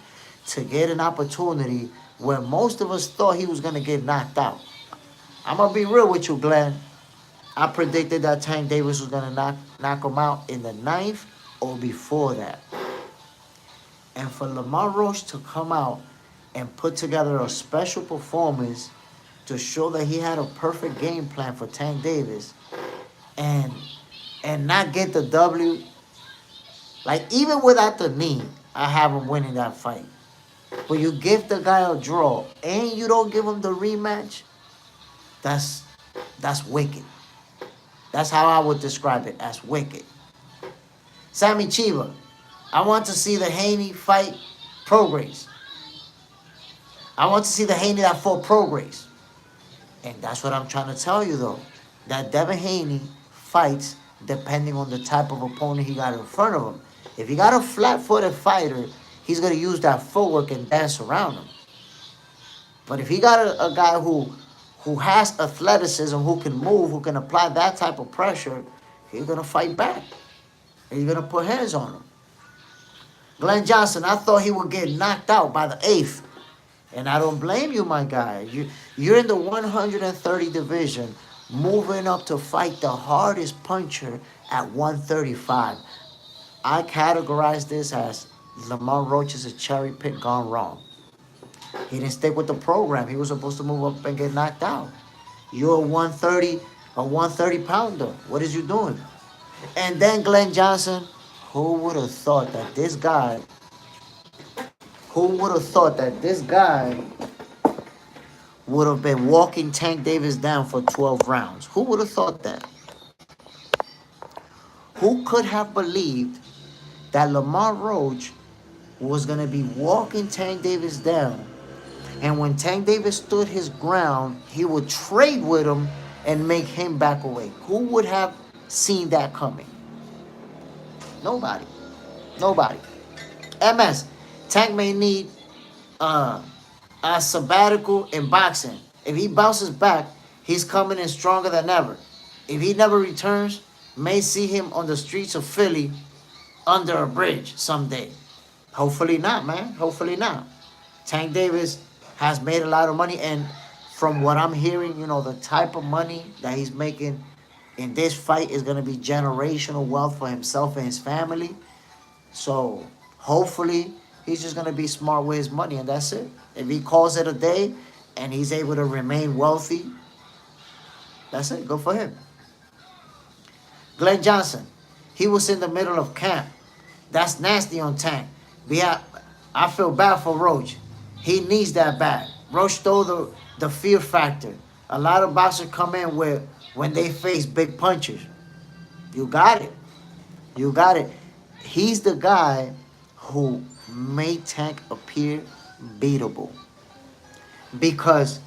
to get an opportunity where most of us thought he was going to get knocked out. I'm gonna be real with you, Glenn. I predicted that Tank Davis was gonna knock him out in the ninth or before that. And for Lamont Roach to come out and put together a special performance to show that he had a perfect game plan for Tank Davis and not get the W, like even without the knee, I have him winning that fight. But you give the guy a draw and you don't give him the rematch, that's wicked. That's how I would describe it, as wicked. Sammy Chiba, I want to see the Haney fight progress. I want to see the Haney that fought progress. And that's what I'm trying to tell you, though. That Devin Haney fights depending on the type of opponent he got in front of him. If he got a flat-footed fighter, he's going to use that footwork and dance around him. But if he got a guy who has athleticism, who can move, who can apply that type of pressure, he's going to fight back. And he's going to put hands on him. Glenn Johnson, I thought he would get knocked out by the 8th. And I don't blame you, my guy. You're in the 130 division, moving up to fight the hardest puncher at 135. I categorize this as Lamont Roach is a cherry pick gone wrong. He didn't stick with the program. He was supposed to move up and get knocked out. You're a 130 pounder. What is you doing? And then Glenn Johnson, who would have thought that this guy would have been walking Tank Davis down for 12 rounds? Who would have thought that? Who could have believed that Lamont Roach was going to be walking Tank Davis down, and when Tank Davis stood his ground, he would trade with him and make him back away? Who would have seen that coming? Nobody. MS, Tank may need a sabbatical in boxing. If he bounces back, he's coming in stronger than ever. If he never returns, may see him on the streets of Philly under a bridge someday. Hopefully not, man. Hopefully not. Tank Davis has made a lot of money, and from what I'm hearing, the type of money that he's making in this fight is going to be generational wealth for himself and his family. So hopefully he's just going to be smart with his money, and that's it. If he calls it a day and he's able to remain wealthy, that's it. Go for him. Glenn Johnson, he was in the middle of camp. That's nasty on Tank. I feel bad for Roach. He needs that bad. Roach stole the fear factor. A lot of boxers come in when they face big punches. You got it. He's the guy who made Tank appear beatable. Because,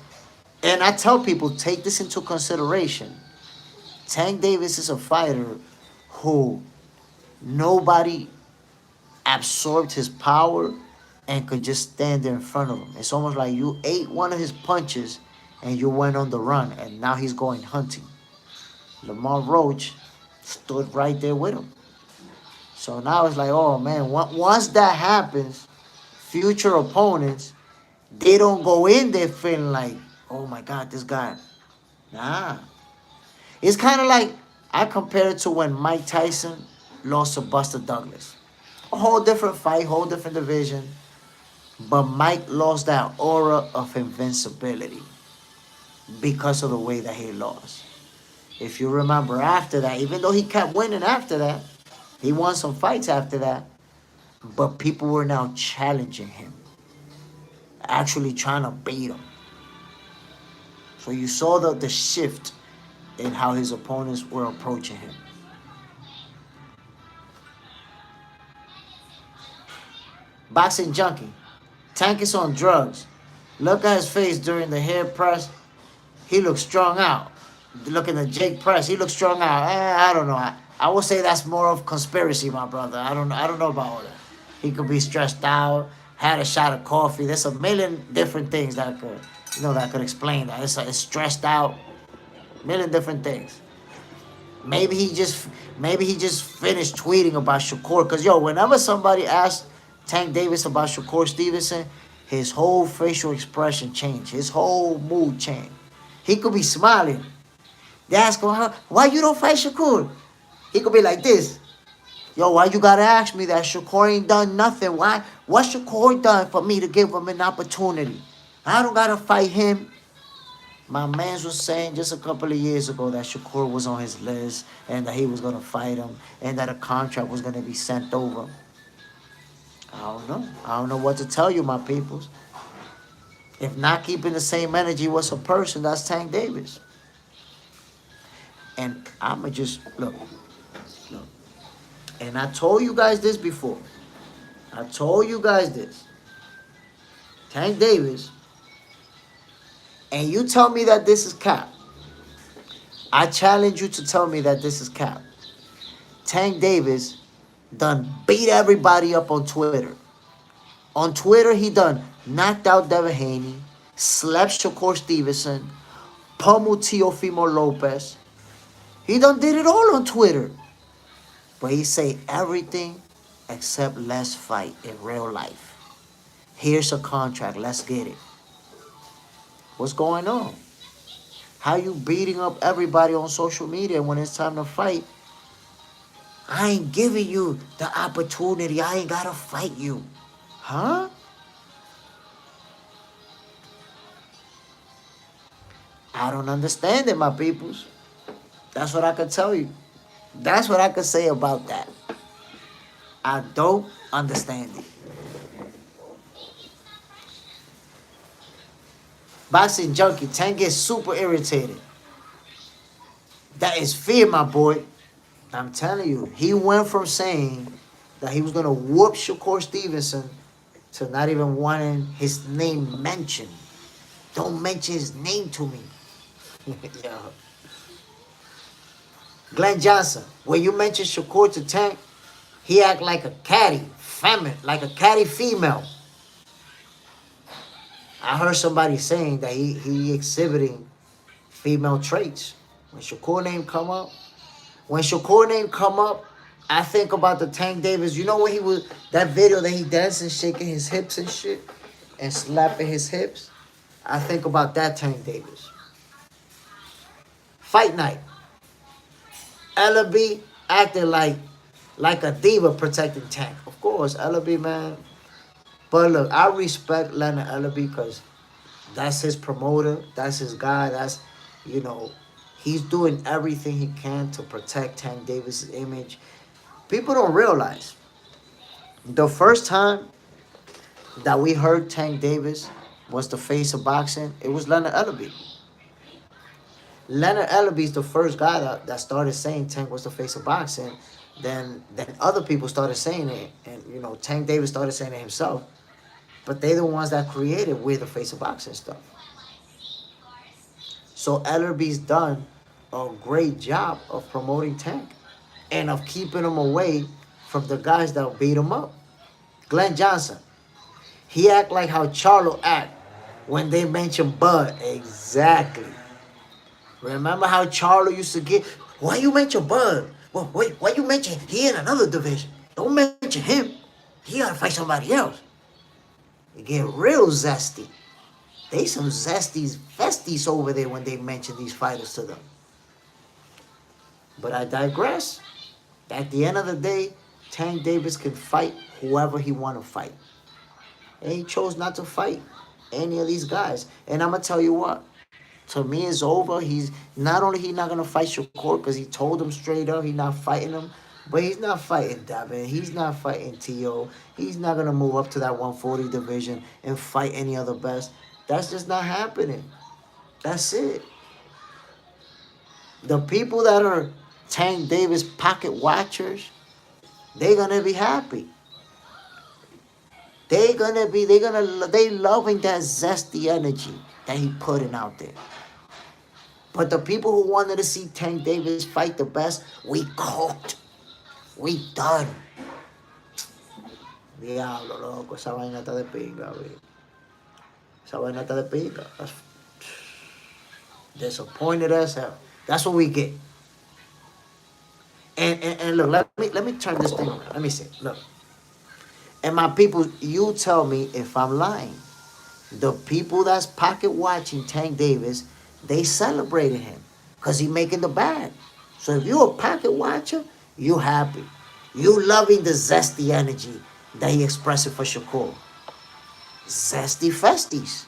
and I tell people, take this into consideration. Tank Davis is a fighter who nobody absorbed his power and could just stand there in front of him. It's almost like you ate one of his punches and you went on the run, and now he's going hunting. Lamont Roach stood right there with him. So now it's like, oh man, once that happens, future opponents, they don't go in there feeling like, oh my God, this guy. Nah. It's kind of like, I compare it to when Mike Tyson lost to Buster Douglas. A whole different fight, whole different division. But Mike lost that aura of invincibility because of the way that he lost. If you remember after that, even though he kept winning after that, he won some fights after that, but people were now challenging him, actually trying to beat him. So you saw the shift in how his opponents were approaching him. Boxing junkie. Tank is on drugs. Look at his face during the hair press. He looks strung out. Looking at Jake Press, he looks strung out. I don't know. I would say that's more of conspiracy, my brother. I don't know about all that. He could be stressed out, had a shot of coffee. There's a million different things that could explain that. It's stressed out. Million different things. Maybe he just finished tweeting about Shakur. Because, whenever somebody asks Tank Davis about Shakur Stevenson, his whole facial expression changed. His whole mood changed. He could be smiling. They ask him, why you don't fight Shakur? He could be like this. Yo, why you gotta ask me that? Shakur ain't done nothing. Why? What Shakur done for me to give him an opportunity? I don't gotta fight him. My mans was saying just a couple of years ago that Shakur was on his list and that he was gonna fight him and that a contract was gonna be sent over. I don't know. I don't know what to tell you, my peoples. If not keeping the same energy was a person, that's Tank Davis. And I'ma just look. And I told you guys this before. I told you guys this. Tank Davis. And you tell me that this is cap. I challenge you to tell me that this is cap. Tank Davis done beat everybody up on Twitter. On Twitter, he done knocked out Devin Haney, slept Shakur Stevenson, pummeled Teofimo Lopez. He done did it all on Twitter. But he say everything except let's fight in real life. Here's a contract, let's get it. What's going on? How you beating up everybody on social media when it's time to fight? I ain't giving you the opportunity. I ain't gotta fight you. Huh? I don't understand it, my peoples. That's what I could tell you. That's what I could say about that. I don't understand it. Boxing junkie, Tank gets super irritated. That is fear, my boy. I'm telling you, he went from saying that he was going to whoop Shakur Stevenson to not even wanting his name mentioned. Don't mention his name to me. Yeah. Glenn Johnson, when you mention Shakur to Tank, he act like a catty, feminine, like a catty female. I heard somebody saying that he exhibiting female traits. When Shakur name come up, I think about the Tank Davis. You know when he was, that video that he dancing, shaking his hips and shit, and slapping his hips? I think about that Tank Davis. Fight night. Ella B acting like a diva protecting Tank. Of course, Ella B, man. But look, I respect Leonard Ella B because that's his promoter. That's his guy. That's, you know, he's doing everything he can to protect Tank Davis' image. People don't realize the first time that we heard Tank Davis was the face of boxing, it was Leonard Ellaby. Leonard Ellaby's the first guy that started saying Tank was the face of boxing. Then other people started saying it, and you know, Tank Davis started saying it himself. But they're the ones that created we're the face of boxing stuff. So Ellaby's done a great job of promoting Tank and of keeping him away from the guys that beat him up. Glenn Johnson, he act like how Charlo act when they mention Bud. Exactly. Remember how Charlo used to get, why you mention Bud? Well, wait, why you mention he in another division? Don't mention him. He gotta fight somebody else. They get real zesty. They some zesties, festies over there when they mention these fighters to them. But I digress. At the end of the day, Tank Davis can fight whoever he want to fight. And he chose not to fight any of these guys. And I'm going to tell you what. To me, it's over. He's not only he not going to fight Shakur because he told him straight up he's not fighting him, but he's not fighting Devin. He's not fighting T.O. He's not going to move up to that 140 division and fight any other best. That's just not happening. That's it. The people that are Tank Davis pocket watchers, they're going to be happy. They loving that zesty energy that he putting out there. But the people who wanted to see Tank Davis fight the best, we cooked. We done. Diablo, loco, esa vaina está de pinga, güey. Esa vaina está de pinga. Disappointed as hell. That's what we get. And look, let me turn this thing around. Let me see. Look. And my people, you tell me if I'm lying. The people that's pocket watching Tank Davis, they celebrated him because he making the bag. So if you're a pocket watcher, you happy. You loving the zesty energy that he expressed for Shakur. Zesty festies.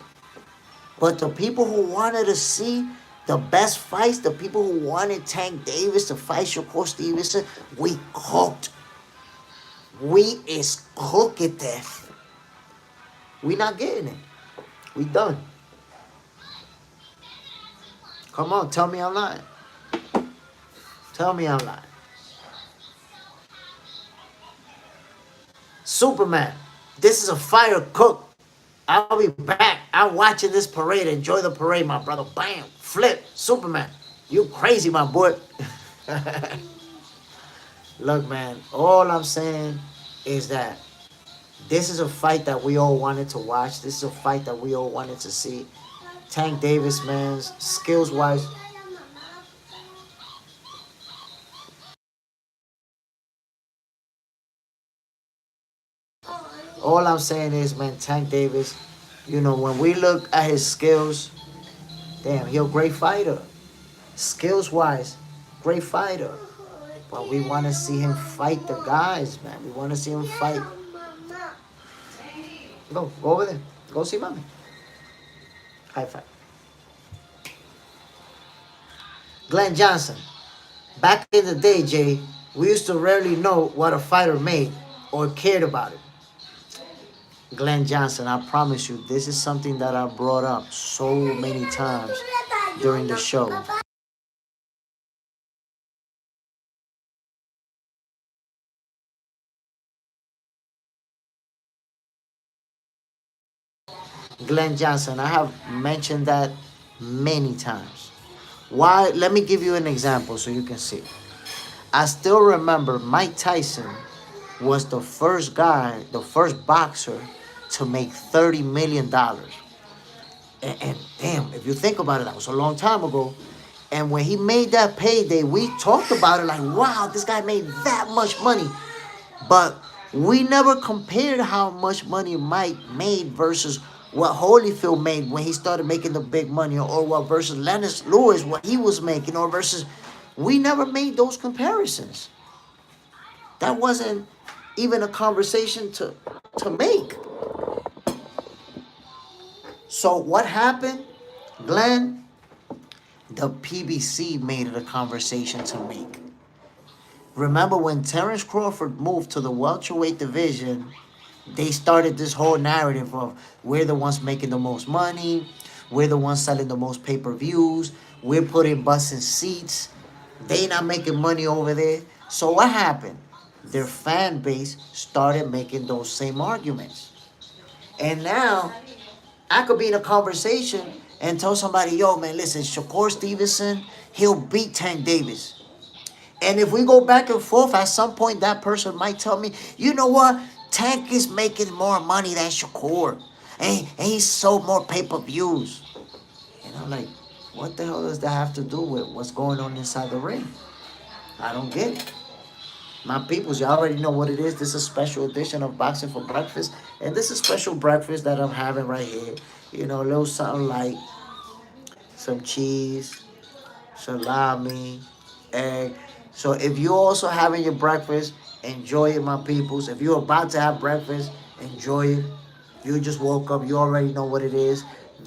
But the people who wanted to see the best fights, the people who wanted Tank Davis to fight Shakur Stevenson, we cooked. We is cooking there. We not getting it. We done. Come on, tell me I'm lying. Tell me I'm lying. Superman, this is a fire cook. I'll be back. I'm watching this parade. Enjoy the parade, my brother. Bam. Flip. Superman. You crazy, my boy. Look, man, all I'm saying is that this is a fight that we all wanted to watch. This is a fight that we all wanted to see. Tank Davis, man, skills-wise. All I'm saying is, man, Tank Davis, you know, when we look at his skills, damn, he's a great fighter. Skills-wise, great fighter. But we want to see him fight the guys, man. We want to see him fight. Go over there. Go see mommy. High five. Glenn Johnson. Back in the day, Jay, we used to rarely know what a fighter made or cared about it. Glenn Johnson, I promise you, this is something that I brought up so many times during the show. Glenn Johnson, I have mentioned that many times. Why? Let me give you an example so you can see. I still remember Mike Tyson was the first guy, the first boxer to make $30 million. And damn, if you think about it, that was a long time ago. And when he made that payday, we talked about it like, wow, this guy made that much money. But we never compared how much money Mike made versus what Holyfield made when he started making the big money, or what versus Lennox Lewis, what he was making, or versus, we never made those comparisons. That wasn't even a conversation to make. So what happened, Glenn? The PBC made it a conversation to make. Remember when Terrence Crawford moved to the welterweight division, they started this whole narrative of we're the ones making the most money, we're the ones selling the most pay-per-views, we're putting butts in seats, they not making money over there. So what happened? Their fan base started making those same arguments. And now, I could be in a conversation and tell somebody, yo, man, listen, Shakur Stevenson, he'll beat Tank Davis. And if we go back and forth, at some point, that person might tell me, you know what? Tank is making more money than Shakur. And he sold more pay-per-views. And I'm like, what the hell does that have to do with what's going on inside the ring? I don't get it. My peoples, you already know what it is. This is a special edition of Boxing for Breakfast. And this is special breakfast that I'm having right here. You know, a little something like some cheese, salami, egg. So if you're also having your breakfast, enjoy it, my peoples. If you're about to have breakfast, enjoy it. You just woke up, you already know what it is.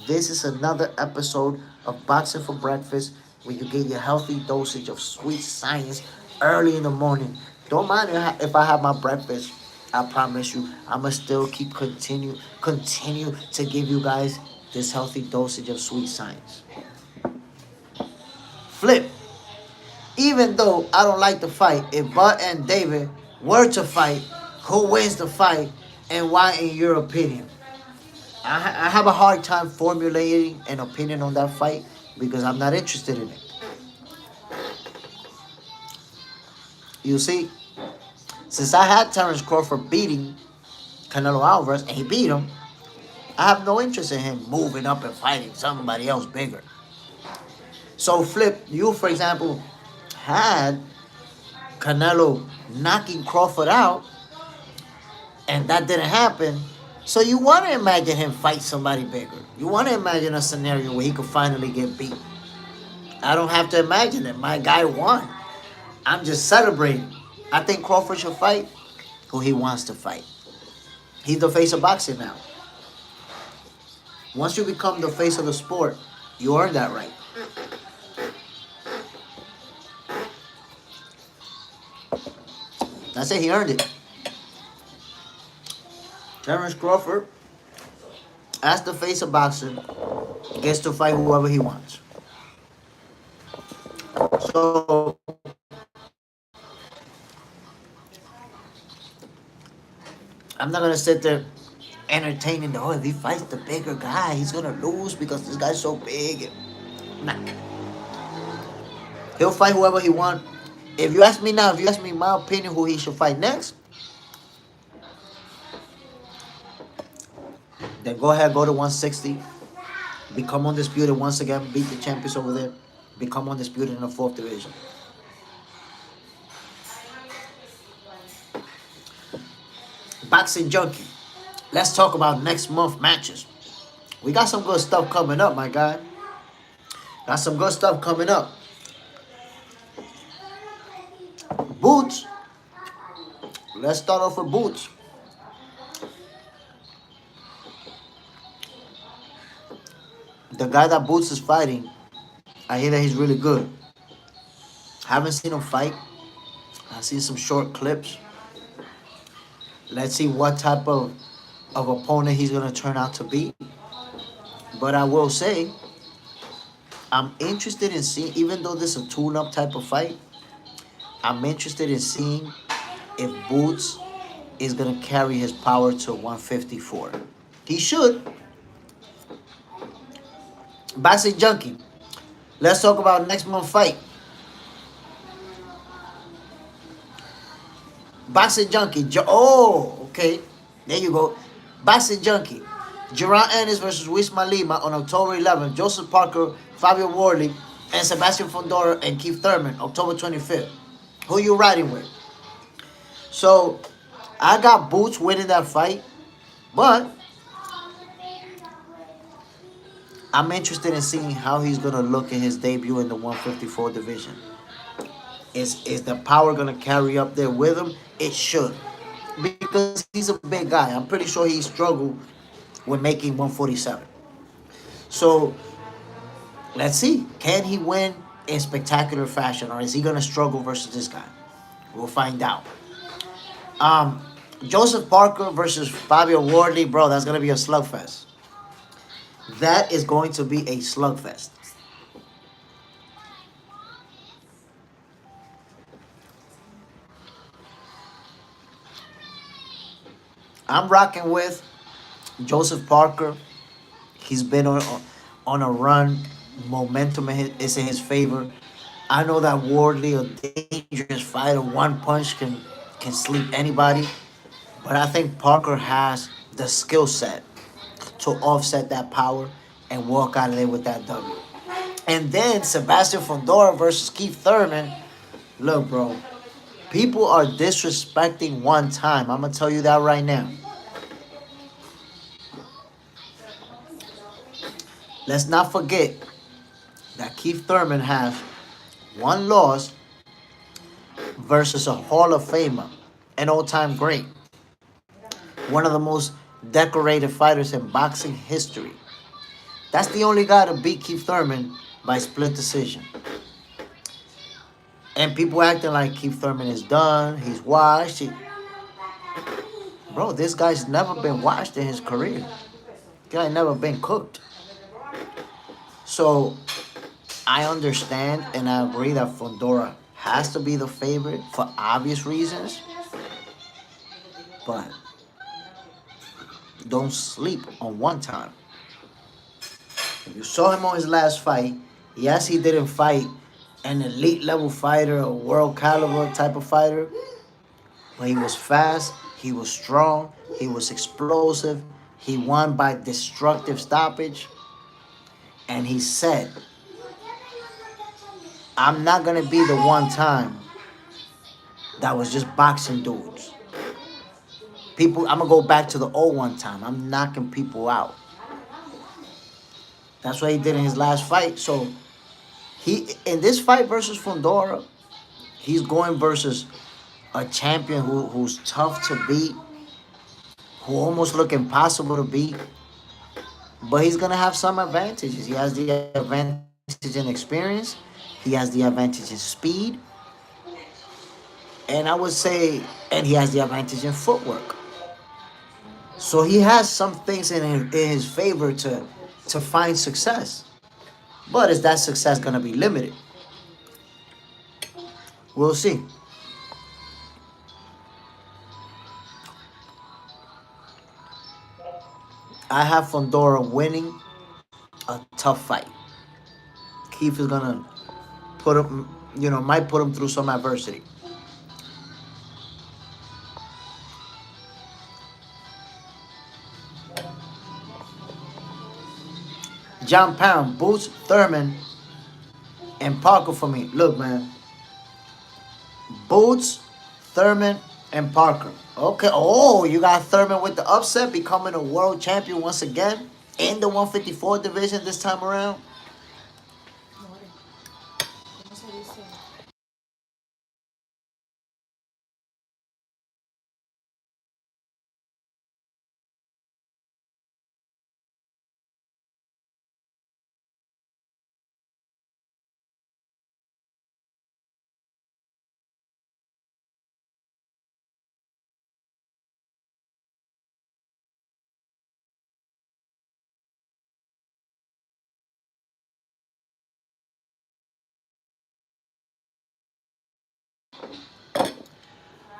This is another episode of Boxing for Breakfast, where you get your healthy dosage of sweet science early in the morning. Don't mind if I have my breakfast. I promise you, I'ma still keep continue to give you guys this healthy dosage of sweet science. Flip. Even though I don't like the fight, if Bud and David were to fight, who wins the fight and why in your opinion? I have a hard time formulating an opinion on that fight because I'm not interested in it. You see, since I had Terrence Crawford beating Canelo Alvarez and he beat him, I have no interest in him moving up and fighting somebody else bigger. So Flip, you for example, had Canelo knocking Crawford out, and that didn't happen. So you want to imagine him fight somebody bigger. You want to imagine a scenario where he could finally get beat. I don't have to imagine it. My guy won. I'm just celebrating. I think Crawford should fight who he wants to fight. He's the face of boxing now. Once you become the face of the sport, you earn that right. That's it. He earned it. Terrence Crawford, as the face of boxing, gets to fight whoever he wants. So I'm not gonna sit there entertaining the, oh, if he fights the bigger guy, he's gonna lose because this guy's so big. Nah. He'll fight whoever he wants. If you ask me now, if you ask me my opinion who he should fight next, then go ahead, go to 160. Become undisputed once again. Beat the champions over there. Become undisputed in the 4th division. Boxing Junkie. Let's talk about next month matches. We got some good stuff coming up, my guy. Got some good stuff coming up. Bouts. Let's start off with Bouts. The guy that Bouts is fighting, I hear that he's really good. Haven't seen him fight. I've seen some short clips. Let's see what type of opponent he's going to turn out to be. But I will say, I'm interested in seeing, even though this is a tune-up type of fight, I'm interested in seeing if Bouts is going to carry his power to 154. He should. Boxing Junkie. Let's talk about next month's fight. Boxing Junkie. Okay. There you go. Boxing Junkie. Jerron Ennis versus Wisma Lima on October 11th. Joseph Parker, Fabio Wardley, and Sebastian Fondora and Keith Thurman, October 25th. Who you riding with? So, I got Bouts winning that fight, but I'm interested in seeing how he's going to look in his debut in the 154 division. Is the power going to carry up there with him? It should. Because he's a big guy. I'm pretty sure he struggled with making 147. So, let's see. Can he win in spectacular fashion, or is he going to struggle versus this guy? We'll find out. Joseph Parker versus Fabio Wardley, bro, that's going to be a slugfest. That is going to be a slugfest. I'm rocking with Joseph Parker. He's been on a run. Momentum is in his favor. I know that Wardley, a dangerous fighter, one punch can sleep anybody. But I think Parker has the skill set to offset that power and walk out of there with that W. And then Sebastian Fondora versus Keith Thurman. Look, bro, people are disrespecting one time. I'm going to tell you that right now. Let's not forget that Keith Thurman has one loss versus a Hall of Famer, an all-time great, one of the most decorated fighters in boxing history. That's the only guy to beat Keith Thurman by split decision. And people acting like Keith Thurman is done, he's washed. Bro, this guy's never been washed in his career. This guy never been cooked. So, I understand and I agree that Fondora has to be the favorite for obvious reasons. But don't sleep on one time. If you saw him on his last fight, yes, he didn't fight an elite level fighter, a world caliber type of fighter. But he was fast, he was strong, he was explosive, he won by destructive stoppage. And he said, I'm not going to be the one time that was just boxing dudes. People, I'm going to go back to the old one time. I'm knocking people out. That's what he did in his last fight. So He in this fight versus Fundora, he's going versus a champion who's tough to beat, who almost look impossible to beat. But he's gonna have some advantages. He has the advantage in experience. He has the advantage in speed, and I would say, and he has the advantage in footwork. So he has some things in his favor to find success. But is that success gonna be limited? We'll see. I have Fundora winning a tough fight. Keith is gonna put him, might put him through some adversity. John Pound, Boots, Thurman, and Parker for me. Look, man. Boots, Thurman, and Parker. Okay. Oh, you got Thurman with the upset, becoming a world champion once again in the 154 division this time around.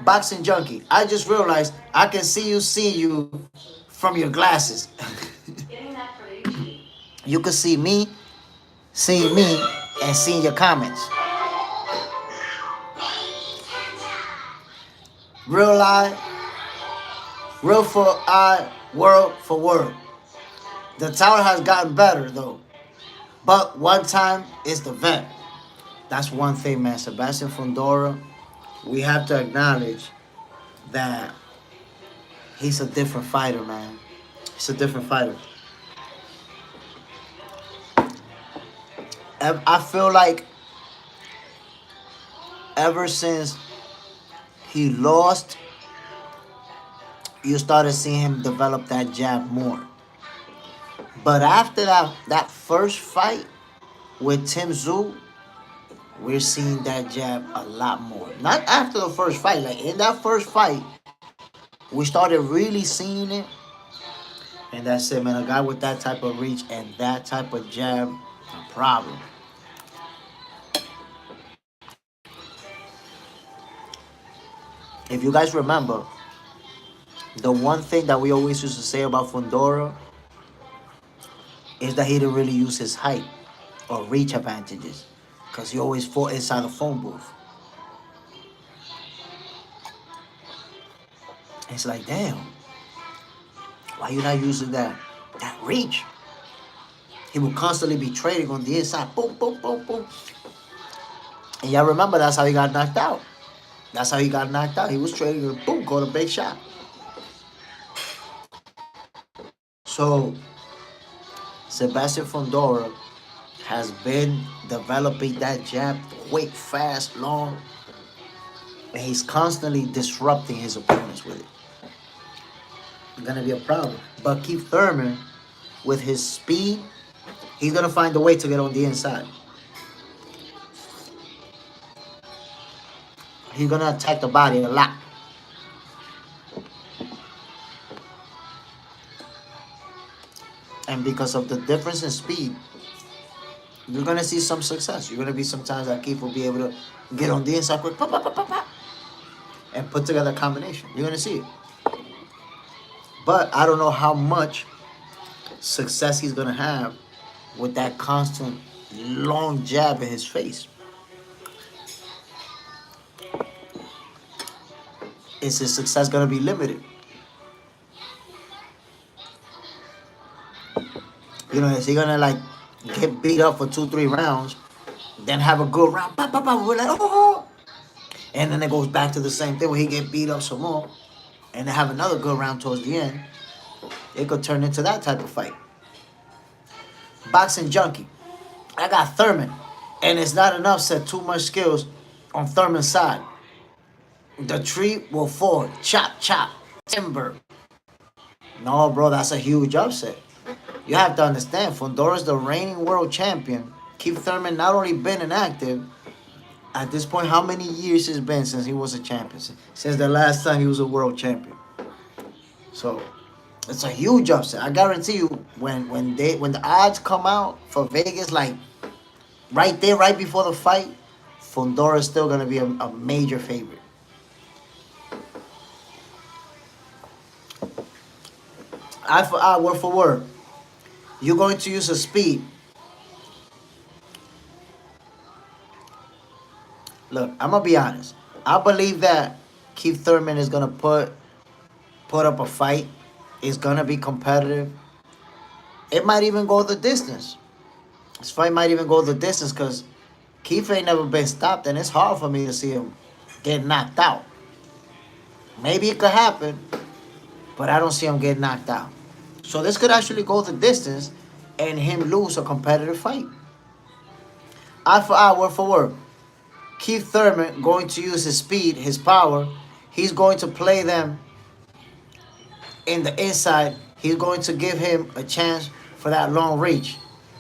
Boxing junkie. I just realized I can see you from your glasses. You can see me, seeing me, and seeing your comments. Real eye, real for eye, word for word. The tower has gotten better though, but one time is the vet. That's one thing, man. Sebastian Fundora, we have to acknowledge that he's a different fighter, man. He's a different fighter. I feel like ever since he lost, you started seeing him develop that jab more. But after that first fight with Tim Tszyu, we're seeing that jab a lot more. Not after the first fight. Like in that first fight, we started really seeing it. And that's it, man. A guy with that type of reach and that type of jab, a problem. If you guys remember, the one thing that we always used to say about Fundora is that he didn't really use his height or reach advantages because he always fought inside the phone booth. It's like, damn, why you not using that reach? He will constantly be trading on the inside. Boom, boom, boom, boom. And y'all remember that's how he got knocked out. That's how he got knocked out. He was trading and boom, got a big shot. So, Sebastian Fundora has been developing that jab quick, fast, long. And he's constantly disrupting his opponents with it. It's going to be a problem. But Keith Thurman, with his speed, he's going to find a way to get on the inside. He's going to attack the body a lot. And because of the difference in speed, you're going to see some success. You're going to be sometimes that Keith will be able to get on the inside quick, pop, pop, pop, pop, pop, and put together a combination. You're going to see it. But I don't know how much success he's going to have with that constant long jab in his face. Is his success going to be limited? You know, is he going to like get beat up for 2-3 rounds, then have a good round, pop, pop, pop, we're like, oh, and then it goes back to the same thing where he get beat up some more, and then have another good round towards the end? It could turn into that type of fight. Boxing junkie. I got Thurman And it's not enough said too much skills on Thurman's side. The tree will fall. Chop, chop. Timber. No, bro, that's a huge upset. You have to understand, Fundora is the reigning world champion. Keith Thurman not only been inactive, at this point, how many years it's been since he was a champion? Since the last time he was a world champion. So it's a huge upset. I guarantee you, when the odds come out for Vegas, like right there, right before the fight, Fundora is still gonna be a major favorite. Eye for eye, word for word. You're going to use a speed. Look, I'm gonna be honest. I believe that Keith Thurman is gonna put up a fight. It's gonna be competitive. It might even go the distance. This fight might even go the distance because Keith ain't never been stopped, and it's hard for me to see him get knocked out. Maybe it could happen, but I don't see him get knocked out. So this could actually go the distance and him lose a competitive fight. Eye for eye, word for word. Keith Thurman going to use his speed, his power. He's going to play them in the inside. He's going to give him a chance for that long reach.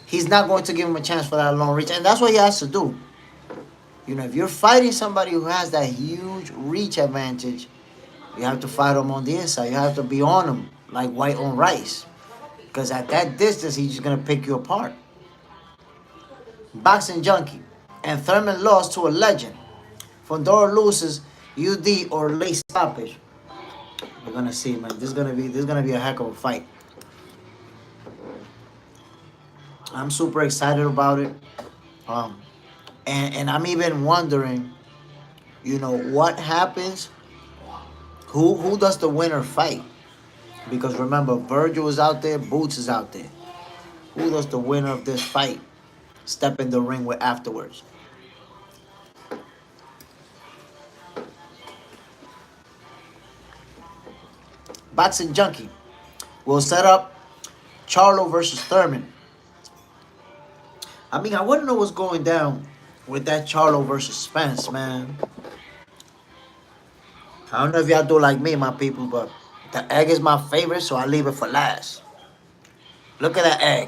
He's not going to give him a chance for that long reach. And that's what he has to do. You know, if you're fighting somebody who has that huge reach advantage, you have to fight him on the inside. You have to be on him like white on rice. Because at that distance, he's just going to pick you apart. Boxing junkie. And Thurman lost to a legend. Fundora loses UD or late stoppage. We're gonna see, man. This is gonna be a heck of a fight. I'm super excited about it. And I'm even wondering, you know, what happens? Who does the winner fight? Because remember, Virgil is out there, Boots is out there. Who does the winner of this fight step in the ring with afterwards? Boxing junkie will set up Charlo versus Thurman. I mean, I want to know what's going down with that Charlo versus Spence, man. I don't know if y'all do like me, my people, but the egg is my favorite, so I leave it for last. Look at that egg.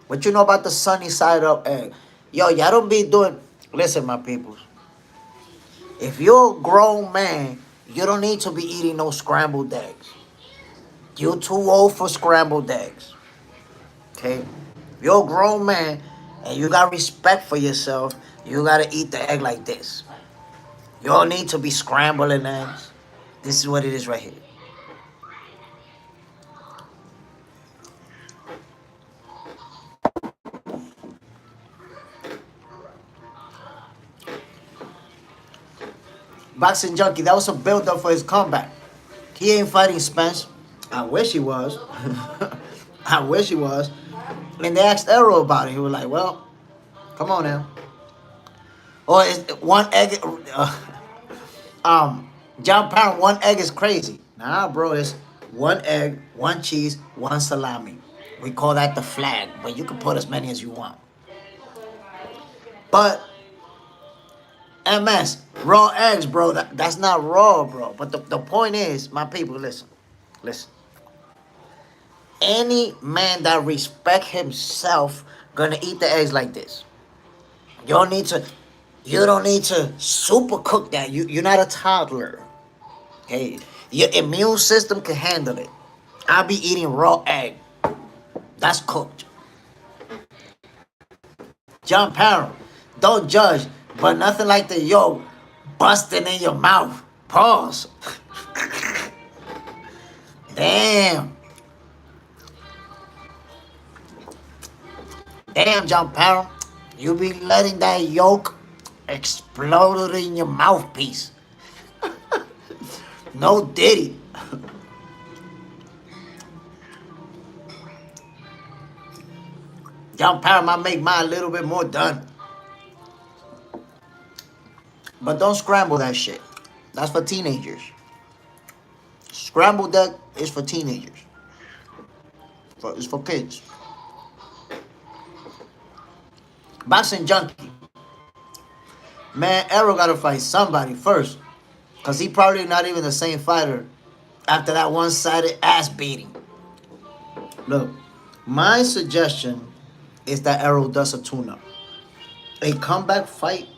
What you know about the sunny side up egg? Yo, y'all don't be doing... Listen, my people. If you're a grown man, you don't need to be eating no scrambled eggs. You're too old for scrambled eggs. Okay? If you're a grown man and you got respect for yourself, you got to eat the egg like this. You don't need to be scrambling eggs. This is what it is right here. Boxing junkie, that was a build-up for his comeback. He ain't fighting Spence. I wish he was. I wish he was. And they asked Errol about it. He was like, well, come on now. Or is one egg... John Pound, one egg is crazy. Nah, bro, it's one egg, one cheese, one salami. We call that the flag, but you can put as many as you want. But MS, raw eggs, bro, that's not raw, bro. But the point is, my people, listen. Any man that respect himself gonna eat the eggs like this. You don't need to super cook that. You're not a toddler. Hey, your immune system can handle it. I'll be eating raw egg. That's cooked. John Parham, don't judge, but nothing like the yolk busting in your mouth. Pause. Damn. Damn, John Parham. You be letting that yolk explode in your mouthpiece. No diddy. John Parham, I make mine a little bit more done. But don't scramble that shit. That's for teenagers. Scrambled egg is for teenagers. It's for kids. Boxing junkie. Man, Errol got to fight somebody first. Because he probably not even the same fighter after that one-sided ass beating. Look, my suggestion is that Errol does a tune-up. A comeback fight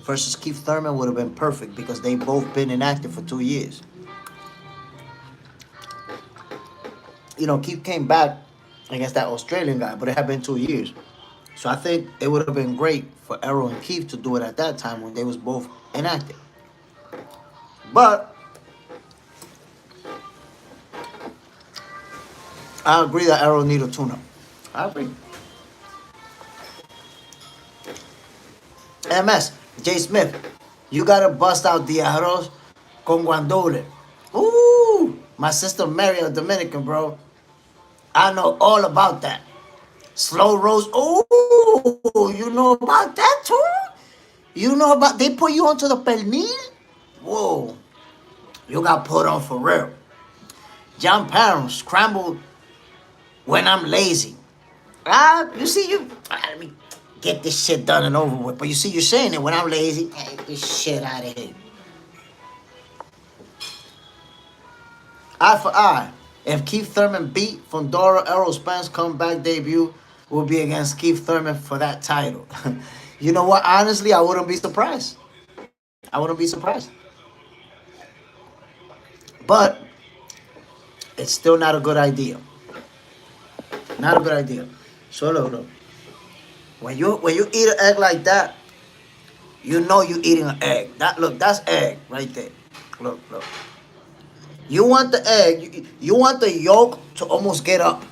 versus Keith Thurman would have been perfect because they both been inactive for 2 years. You know, Keith came back against that Australian guy, but it had been 2 years. So I think it would have been great for Errol and Keith to do it at that time when they was both inactive. But I agree that Errol need a tune-up. I agree. MS, J. Smith, you gotta bust out the arroz con guandole. Ooh, my sister Mary, a Dominican, bro. I know all about that. Slow roast. Ooh, you know about that too? You know about, they put you onto the pernil? Whoa, you got put on for real. John Parham, scrambled when I'm lazy. You see, let me get this shit done and over with. But you see, you're saying it when I'm lazy. Hey, get this shit out of here. Eye for eye. If Keith Thurman beat Fundora, Errol Spence comeback debut will be against Keith Thurman for that title. You know what? Honestly, I wouldn't be surprised. I wouldn't be surprised. But it's still not a good idea. Not a good idea. So look. When you eat an egg like that, you know you're eating an egg. That's egg right there. Look. You want the egg, you want the yolk to almost get up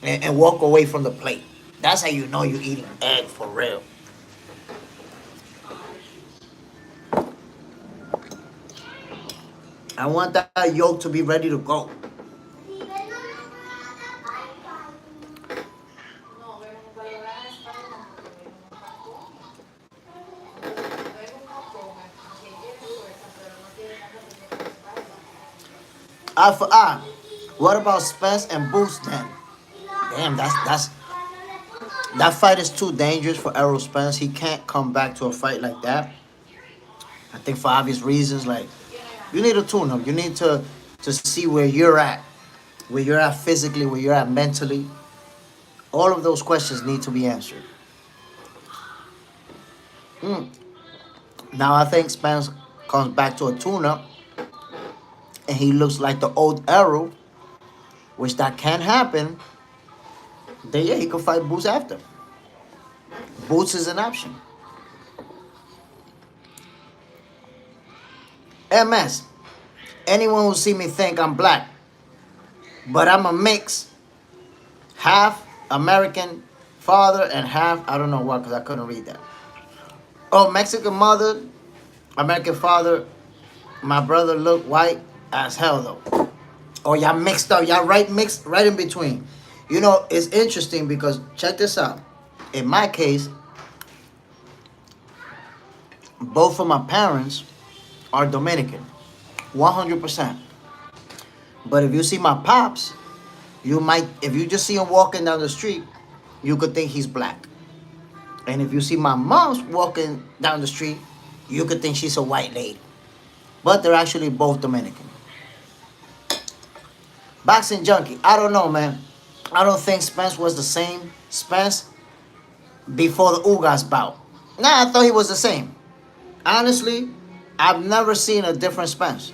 and walk away from the plate. That's how you know you're eating egg for real. I want that yolk to be ready to go. Eye for eye. What about Spence and Boots then? Damn, that fight is too dangerous for Errol Spence. He can't come back to a fight like that. I think for obvious reasons, like you need a tune-up. You need to see where you're at physically, where you're at mentally. All of those questions need to be answered. Now I think Spence comes back to a tune-up, and he looks like the old Errol, which that can happen. Then yeah, he could fight Boots after. Boots is an option. MS. Anyone who see me think I'm black, but I'm a mix. Half American father and half, I don't know what, because I couldn't read that. Oh, Mexican mother, American father. My brother look white as hell though. Oh, y'all mixed up. Y'all mixed right in between. You know, it's interesting because check this out. In my case, both of my parents are Dominican, 100%. But if you see my pops, if you just see him walking down the street, you could think he's black. And if you see my mom's walking down the street, you could think she's a white lady. But they're actually both Dominican. Boxing junkie, I don't know, man. I don't think Spence was the same Spence before the Ugas bout. Nah, I thought he was the same. Honestly, I've never seen a different Spence.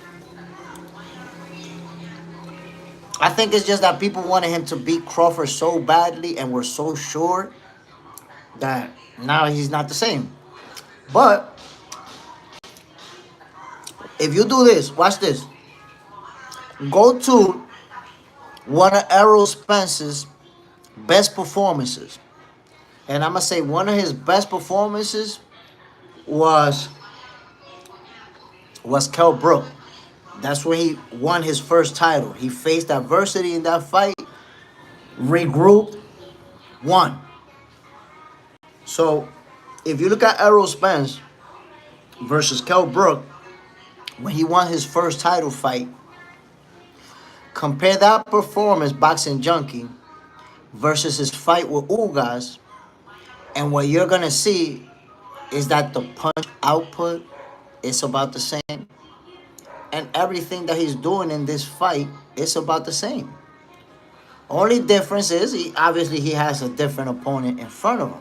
I think it's just that people wanted him to beat Crawford so badly and were so sure that now he's not the same. But if you do this, watch this. Go to one of Errol Spence's best performances. And I'm going to say one of his best performances was Kell Brook. That's where he won his first title. He faced adversity in that fight, regrouped, won. So if you look at Errol Spence versus Kell Brook, when he won his first title fight, compare that performance, Boxing Junkie, versus his fight with Ugas, and what you're going to see is that the punch output is about the same. And everything that he's doing in this fight is about the same. Only difference is he has a different opponent in front of him.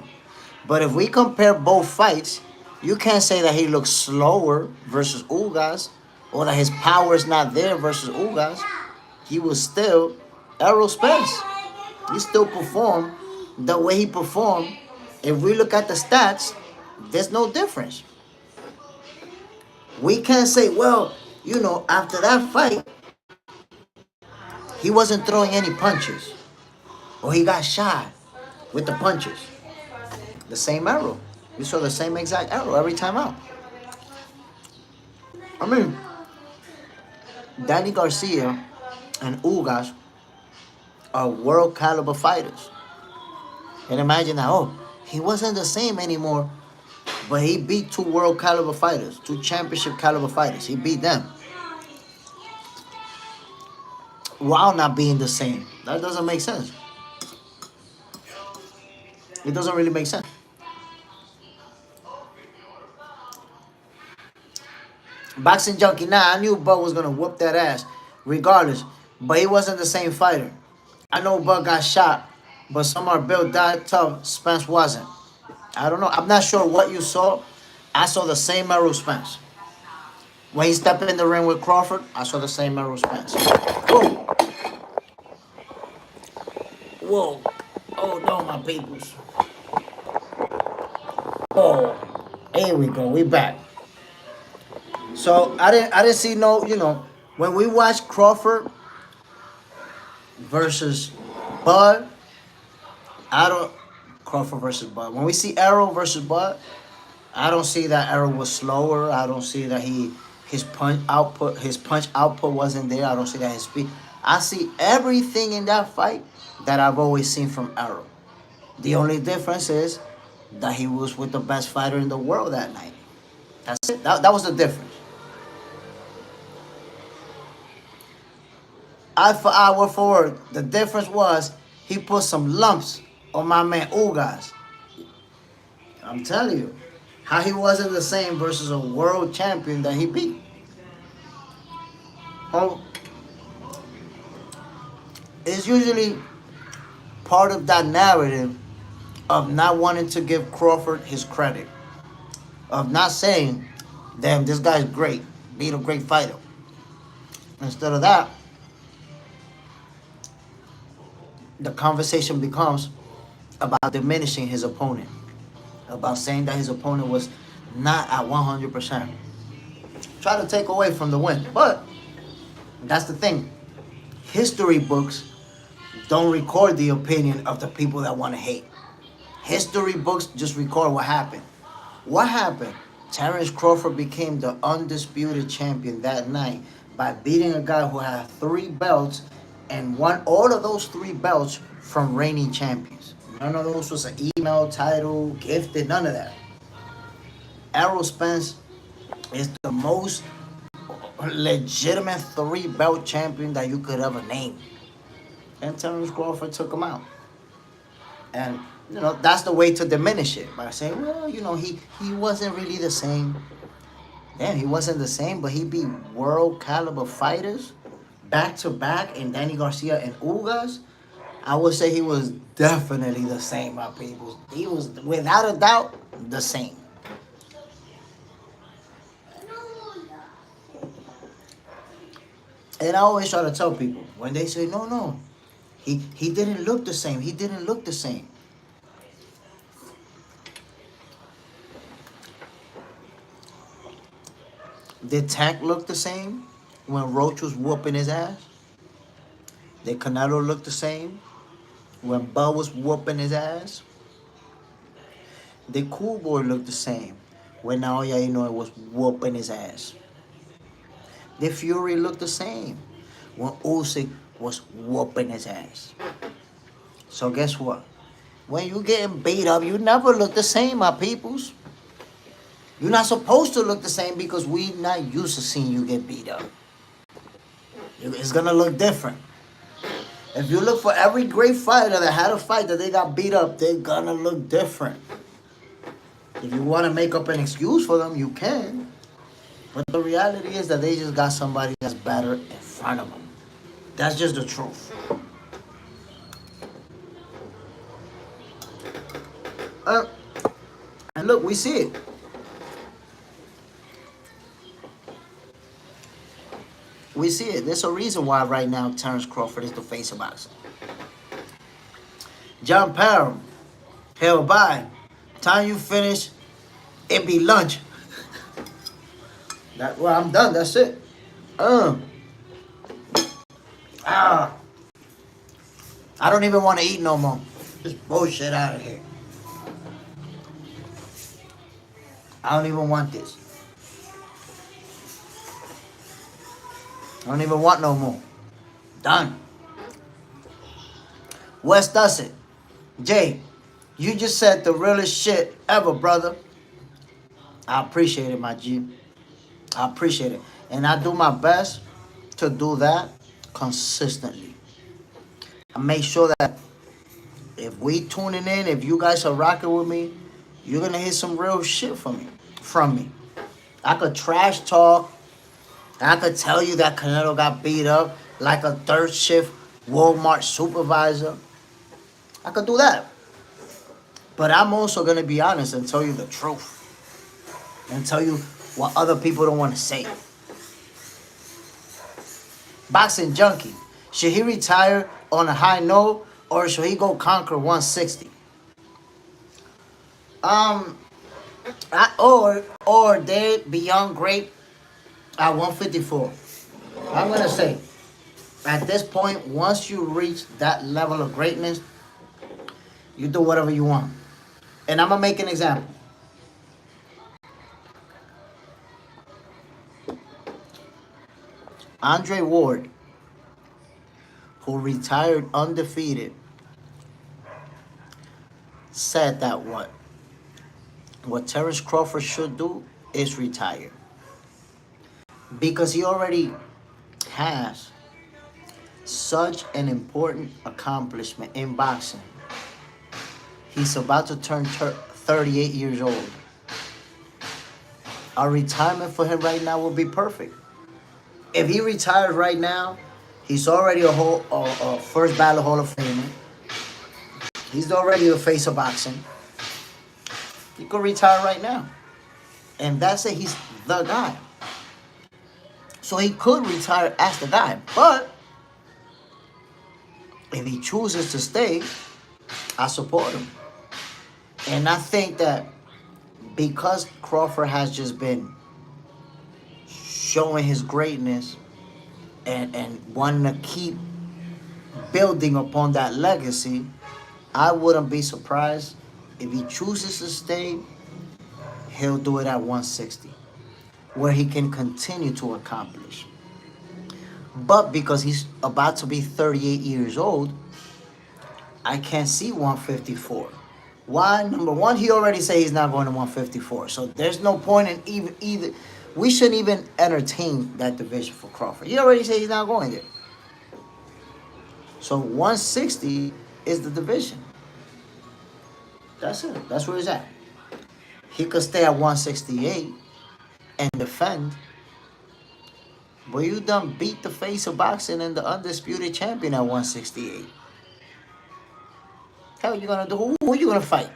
But if we compare both fights, you can't say that he looks slower versus Ugas or that his power is not there versus Ugas. He was still Errol Spence. He still performed the way he performed. If we look at the stats, there's no difference. We can't say, well, after that fight, he wasn't throwing any punches or he got shot with the punches. The same arrow. You saw the same exact arrow every time out. I mean, Danny Garcia and Ugas are world caliber fighters. And imagine that, he wasn't the same anymore, but he beat two world caliber fighters, two championship caliber fighters. He beat them while not being the same. That doesn't make sense. It doesn't really make sense. Boxing Junkie, I knew Bud was gonna whoop that ass, regardless. But he wasn't the same fighter. I know Bud got shot, but some are built that tough. Spence wasn't. I don't know. I'm not sure what you saw. I saw the same Errol Spence. When he stepped in the ring with Crawford, I saw the same Errol Spence. Whoa. Whoa. Oh no, my peoples. Oh, here we go. We back. So I didn't see no, when we watched Crawford versus Bud, Crawford versus Bud. When we see Errol versus Bud, I don't see that Errol was slower. I don't see that his punch output wasn't there. I don't see that his speed. I see everything in that fight that I've always seen from Errol. The only difference is that he was with the best fighter in the world that night. That's it. That was the difference. Eye for eye, word for word. The difference was he put some lumps on my man Ugas. I'm telling you, how he wasn't the same versus a world champion that he beat. It's usually part of that narrative of not wanting to give Crawford his credit. Of not saying, damn, this guy's great. Beat a great fighter. Instead of that, the conversation becomes about diminishing his opponent. About saying that his opponent was not at 100%. Try to take away from the win. But that's the thing. History books don't record the opinion of the people that want to hate. History books just record what happened. What happened? Terrence Crawford became the undisputed champion that night by beating a guy who had 3 belts and won all of those 3 belts from reigning champions. None of those was an email, title, gifted, none of that. Errol Spence is the most legitimate 3-belt champion that you could ever name. And Terrence Crawford took him out. And, that's the way to diminish it. By saying, well, he wasn't really the same. Damn, he wasn't the same, but he beat world caliber fighters back to back in Danny Garcia and Ugas. I would say he was definitely the same, my people. He was, without a doubt, the same. And I always try to tell people, when they say, no, he didn't look the same. He didn't look the same. Did Tank look the same when Roach was whooping his ass? Did Canelo look the same when Bud was whooping his ass? Did Cool Boy look the same when Naoya Inoue was whooping his ass? Did Fury look the same when Usyk was whooping his ass? So guess what? When you getting beat up, you never look the same, my peoples. You're not supposed to look the same because we're not used to seeing you get beat up. It's going to look different. If you look for every great fighter that had a fight that they got beat up, they're going to look different. If you want to make up an excuse for them, you can. But the reality is that they just got somebody that's better in front of them. That's just the truth. And look, we see it. We see it. There's a reason why right now Terrence Crawford is the face of boxing. John Parham, hell bye. Time you finish, it be lunch. Well, I'm done. That's it. I don't even want to eat no more. Just bullshit out of here. I don't even want this. I don't even want no more. Done. Wes does it. Jay, you just said the realest shit ever, brother. I appreciate it, my G. I appreciate it. And I do my best to do that consistently. I make sure that if we tuning in, if you guys are rocking with me, you're going to hear some real shit from me. I could trash talk. I could tell you that Canelo got beat up like a third shift Walmart supervisor. I could do that. But I'm also going to be honest and tell you the truth. And tell you what other people don't want to say. Boxing junkie. Should he retire on a high note or should he go conquer 160? Or they beyond great at 154. I'm gonna say, at this point, once you reach that level of greatness, you do whatever you want. And I'm gonna make an example. Andre Ward, who retired undefeated, said that what Terrence Crawford should do is retire. Because he already has such an important accomplishment in boxing. He's about to turn 38 years old. A retirement for him right now would be perfect. If he retires right now, he's already a first ballot Hall of Famer. He's already the face of boxing. He could retire right now. And that's it, he's the guy. So he could retire as the guy. But if he chooses to stay, I support him. And I think that because Crawford has just been showing his greatness and wanting to keep building upon that legacy, I wouldn't be surprised if he chooses to stay, he'll do it at 160, where he can continue to accomplish. But because he's about to be 38 years old, I can't see 154. Why? Number one, he already said he's not going to 154. So there's no point in either. We shouldn't even entertain that division for Crawford. He already said he's not going there. So 160 is the division. That's it. That's where he's at. He could stay at 168 and defend. But you done beat the face of boxing and the undisputed champion at 168. How are you going to do? Who are you going to fight?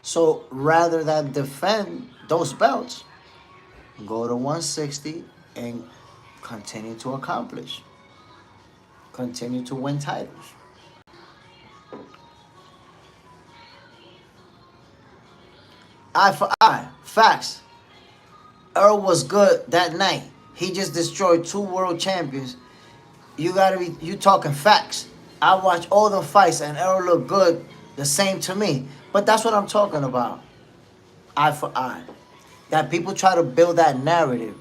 So rather than defend those belts, go to 160 and continue to accomplish. Continue to win titles. Eye for eye. Facts. Errol was good that night. He just destroyed 2 world champions. You talking facts. I watched all the fights and Errol looked good the same to me. But that's what I'm talking about. Eye for eye. That people try to build that narrative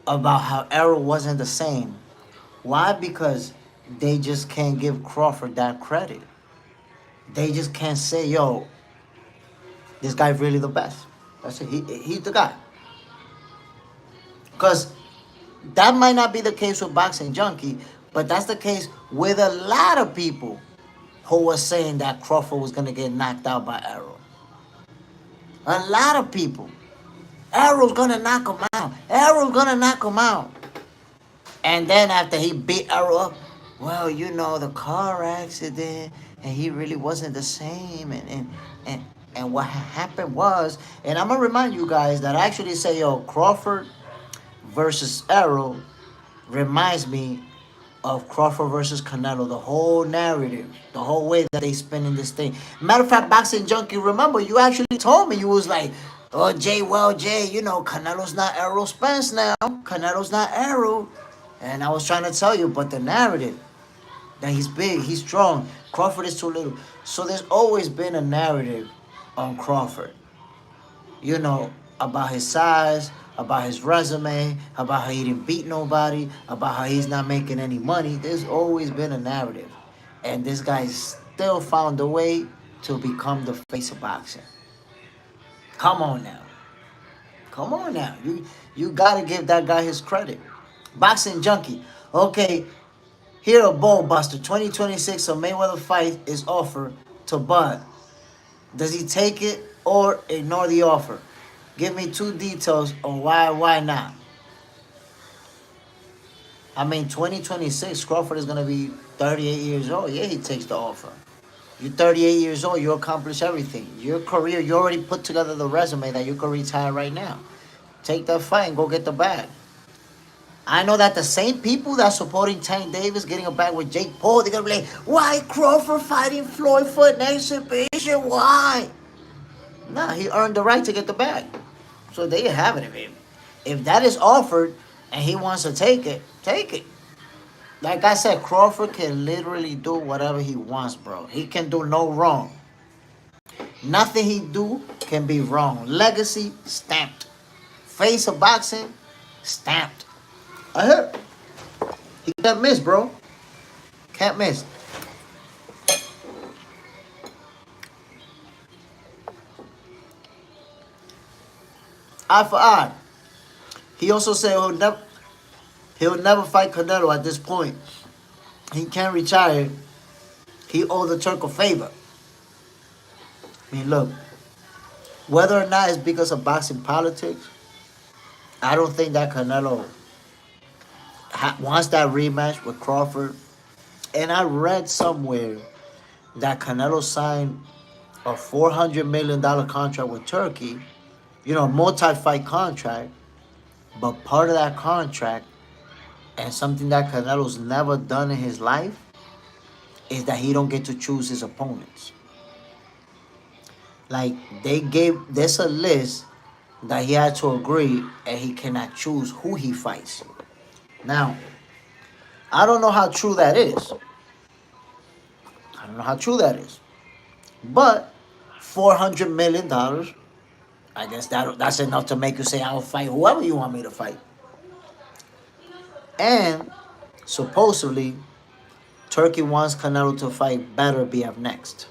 about how Errol wasn't the same. Why? Because they just can't give Crawford that credit. They just can't say, yo, this guy's really the best. That's it. He's the guy. Because that might not be the case with Boxing Junkie, but that's the case with a lot of people who was saying that Crawford was gonna get knocked out by Errol. A lot of people. Errol's gonna knock him out. Errol's gonna knock him out. And then after he beat Errol up, well, you know, the car accident, and he really wasn't the same, and what happened was, and I'm gonna remind you guys that I actually say, yo, Crawford versus Errol reminds me of Crawford versus Canelo. The whole narrative, the whole way that they spinning this thing. Matter of fact, Boxing Junkie, remember, you actually told me, you was like, oh, Jay, you know, Canelo's not Errol Spence now. Canelo's not Errol. And I was trying to tell you, but the narrative, that he's big, he's strong. Crawford is too little. So there's always been a narrative on Crawford. You know, about his size, about his resume, about how he didn't beat nobody, about how he's not making any money. There's always been a narrative. And this guy still found a way to become the face of boxing. Come on now. Come on now. You gotta give that guy his credit. Boxing Junkie. Okay, here a Bull Buster. 2026, a Mayweather fight is offered to Bud. Does he take it or ignore the offer? Give me 2 details on why not. I mean, 2026, Crawford is going to be 38 years old. Yeah, he takes the offer. You're 38 years old. You accomplish everything. Your career, you already put together the resume that you can retire right now. Take that fight and go get the bag. I know that the same people that supporting Tank Davis getting a bag with Jake Paul, they're going to be like, why Crawford fighting Floyd for an exhibition? Why? Nah, he earned the right to get the bag. So there you have it. If that is offered and he wants to take it, take it. Like I said, Crawford can literally do whatever he wants, bro. He can do no wrong. Nothing he do can be wrong. Legacy, stamped. Face of boxing, stamped. I heard. He can't miss, bro. Can't miss. Eye for eye. He also said he'll never fight Canelo at this point. He can't retire. He owed the Turk a favor. I mean, look, whether or not it's because of boxing politics, I don't think that Canelo wants that rematch with Crawford. And I read somewhere that Canelo signed a $400 million contract with Turkey, you know, multi-fight contract. But part of that contract, and something that Canelo's never done in his life, is that he don't get to choose his opponents. Like, there's a list that he had to agree, and he cannot choose who he fights. Now, I don't know how true that is. But $400 million, I guess that's enough to make you say, I'll fight whoever you want me to fight. And supposedly, Turkey wants Canelo to fight Beterbiev next.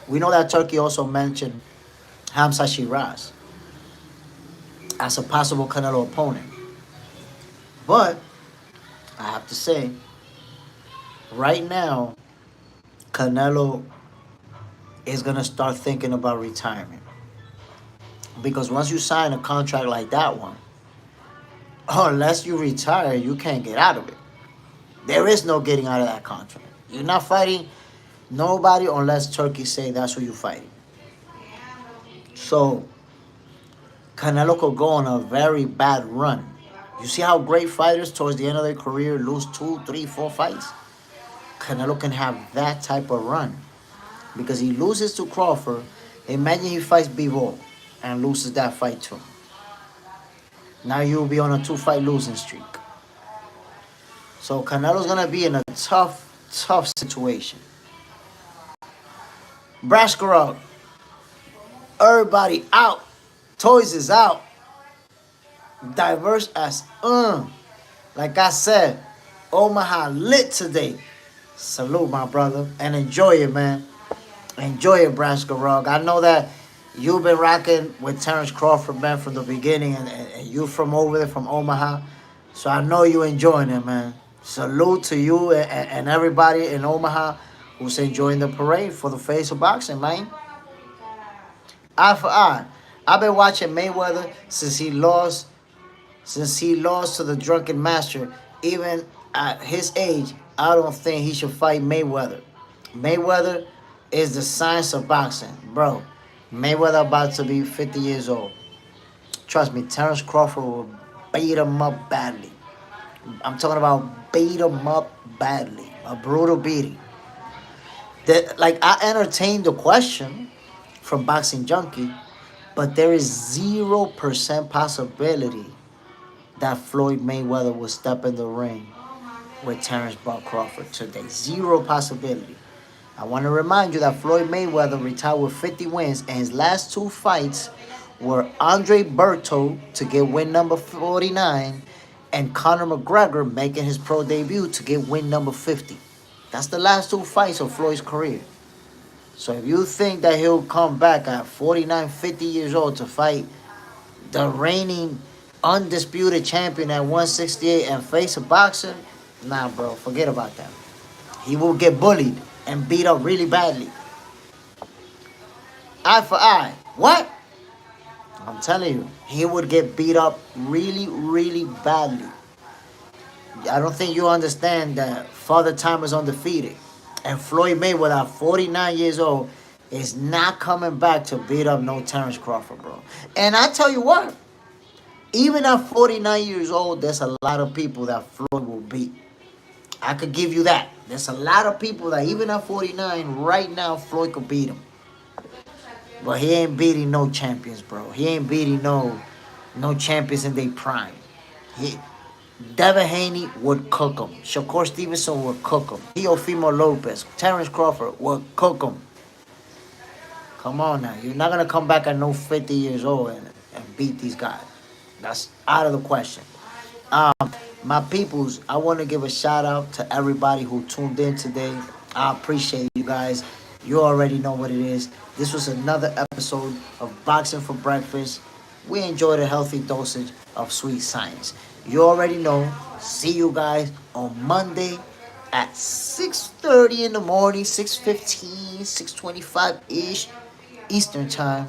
We know that Turkey also mentioned Hamza Shiraz as a possible Canelo opponent. But I have to say, right now, Canelo is going to start thinking about retirement. Because once you sign a contract like that one, unless you retire, you can't get out of it. There is no getting out of that contract. You're not fighting nobody unless Turkey say that's who you're fighting. So, Canelo could go on a very bad run. You see how great fighters towards the end of their career lose 2, 3, 4 fights? Canelo can have that type of run. Because he loses to Crawford. Imagine he fights Bivol and loses that fight too. Now you'll be on a 2-fight losing streak. So Canelo's going to be in a tough situation. Brashkarov. Everybody out. Toys is out. Diverse as Like I said, Omaha lit today. Salute, my brother. And enjoy it, man. Enjoy it, Brashkarov. I know that You've been rocking with Terrence Crawford, man, from the beginning, and you from over there, from Omaha. So I know you enjoying it, man. Salute to you and everybody in Omaha who's enjoying the parade for the face of boxing, man. Eye for eye. I've been watching Mayweather since he lost to the drunken master. Even at his age, I don't think he should fight Mayweather. Mayweather is the science of boxing, bro. Mayweather about to be 50 years old. Trust me, Terrence Crawford will beat him up badly. I'm talking about beat him up badly. A brutal beating. Like, I entertained the question from Boxing Junkie, but there is 0% possibility that Floyd Mayweather will step in the ring with Terrence Buck Crawford today. Zero possibility. I want to remind you that Floyd Mayweather retired with 50 wins, and his last two fights were Andre Berto to get win number 49, and Conor McGregor making his pro debut to get win number 50. That's the last two fights of Floyd's career. So if you think that he'll come back at 49, 50 years old to fight the reigning undisputed champion at 168 and face a boxer, nah, bro, forget about that. He will get bullied and beat up really badly. Eye for eye. What? I'm telling you, he would get beat up really, really badly. I don't think you understand that Father Time is undefeated. And Floyd Mayweather at 49 years old is not coming back to beat up no Terrence Crawford, bro. And I tell you what, even at 49 years old, there's a lot of people that Floyd will beat. I could give you that. There's a lot of people that even at 49, right now, Floyd could beat him. But he ain't beating no champions, bro. He ain't beating no champions in their prime. Devin Haney would cook him. Shakur Stevenson would cook him. Teofimo Lopez, Terrence Crawford would cook him. Come on now. You're not going to come back at no 50 years old and beat these guys. That's out of the question. My peoples, I want to give a shout out to everybody who tuned in today. I appreciate you guys. You already know what it is. This was another episode of Boxing for Breakfast. We enjoyed a healthy dosage of sweet science. You already know. See you guys on Monday at 6:30 in the morning, 6:15, 6:25-ish Eastern time.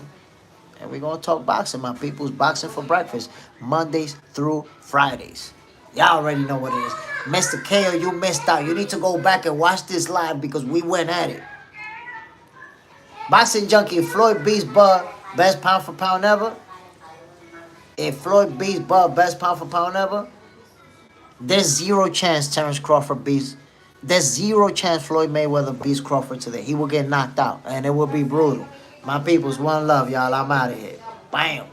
And we're going to talk boxing, my people's Boxing for Breakfast, Mondays through Fridays. Y'all already know what it is. Mr. KO, you missed out. You need to go back and watch this live because we went at it. Boxing Junkie, if Floyd beats Bud, best pound for pound ever. If Floyd beats Bud, best pound for pound ever, there's zero chance Terrence Crawford beats. There's zero chance Floyd Mayweather beats Crawford today. He will get knocked out, and it will be brutal. My people's one love, y'all. I'm out of here. Bam.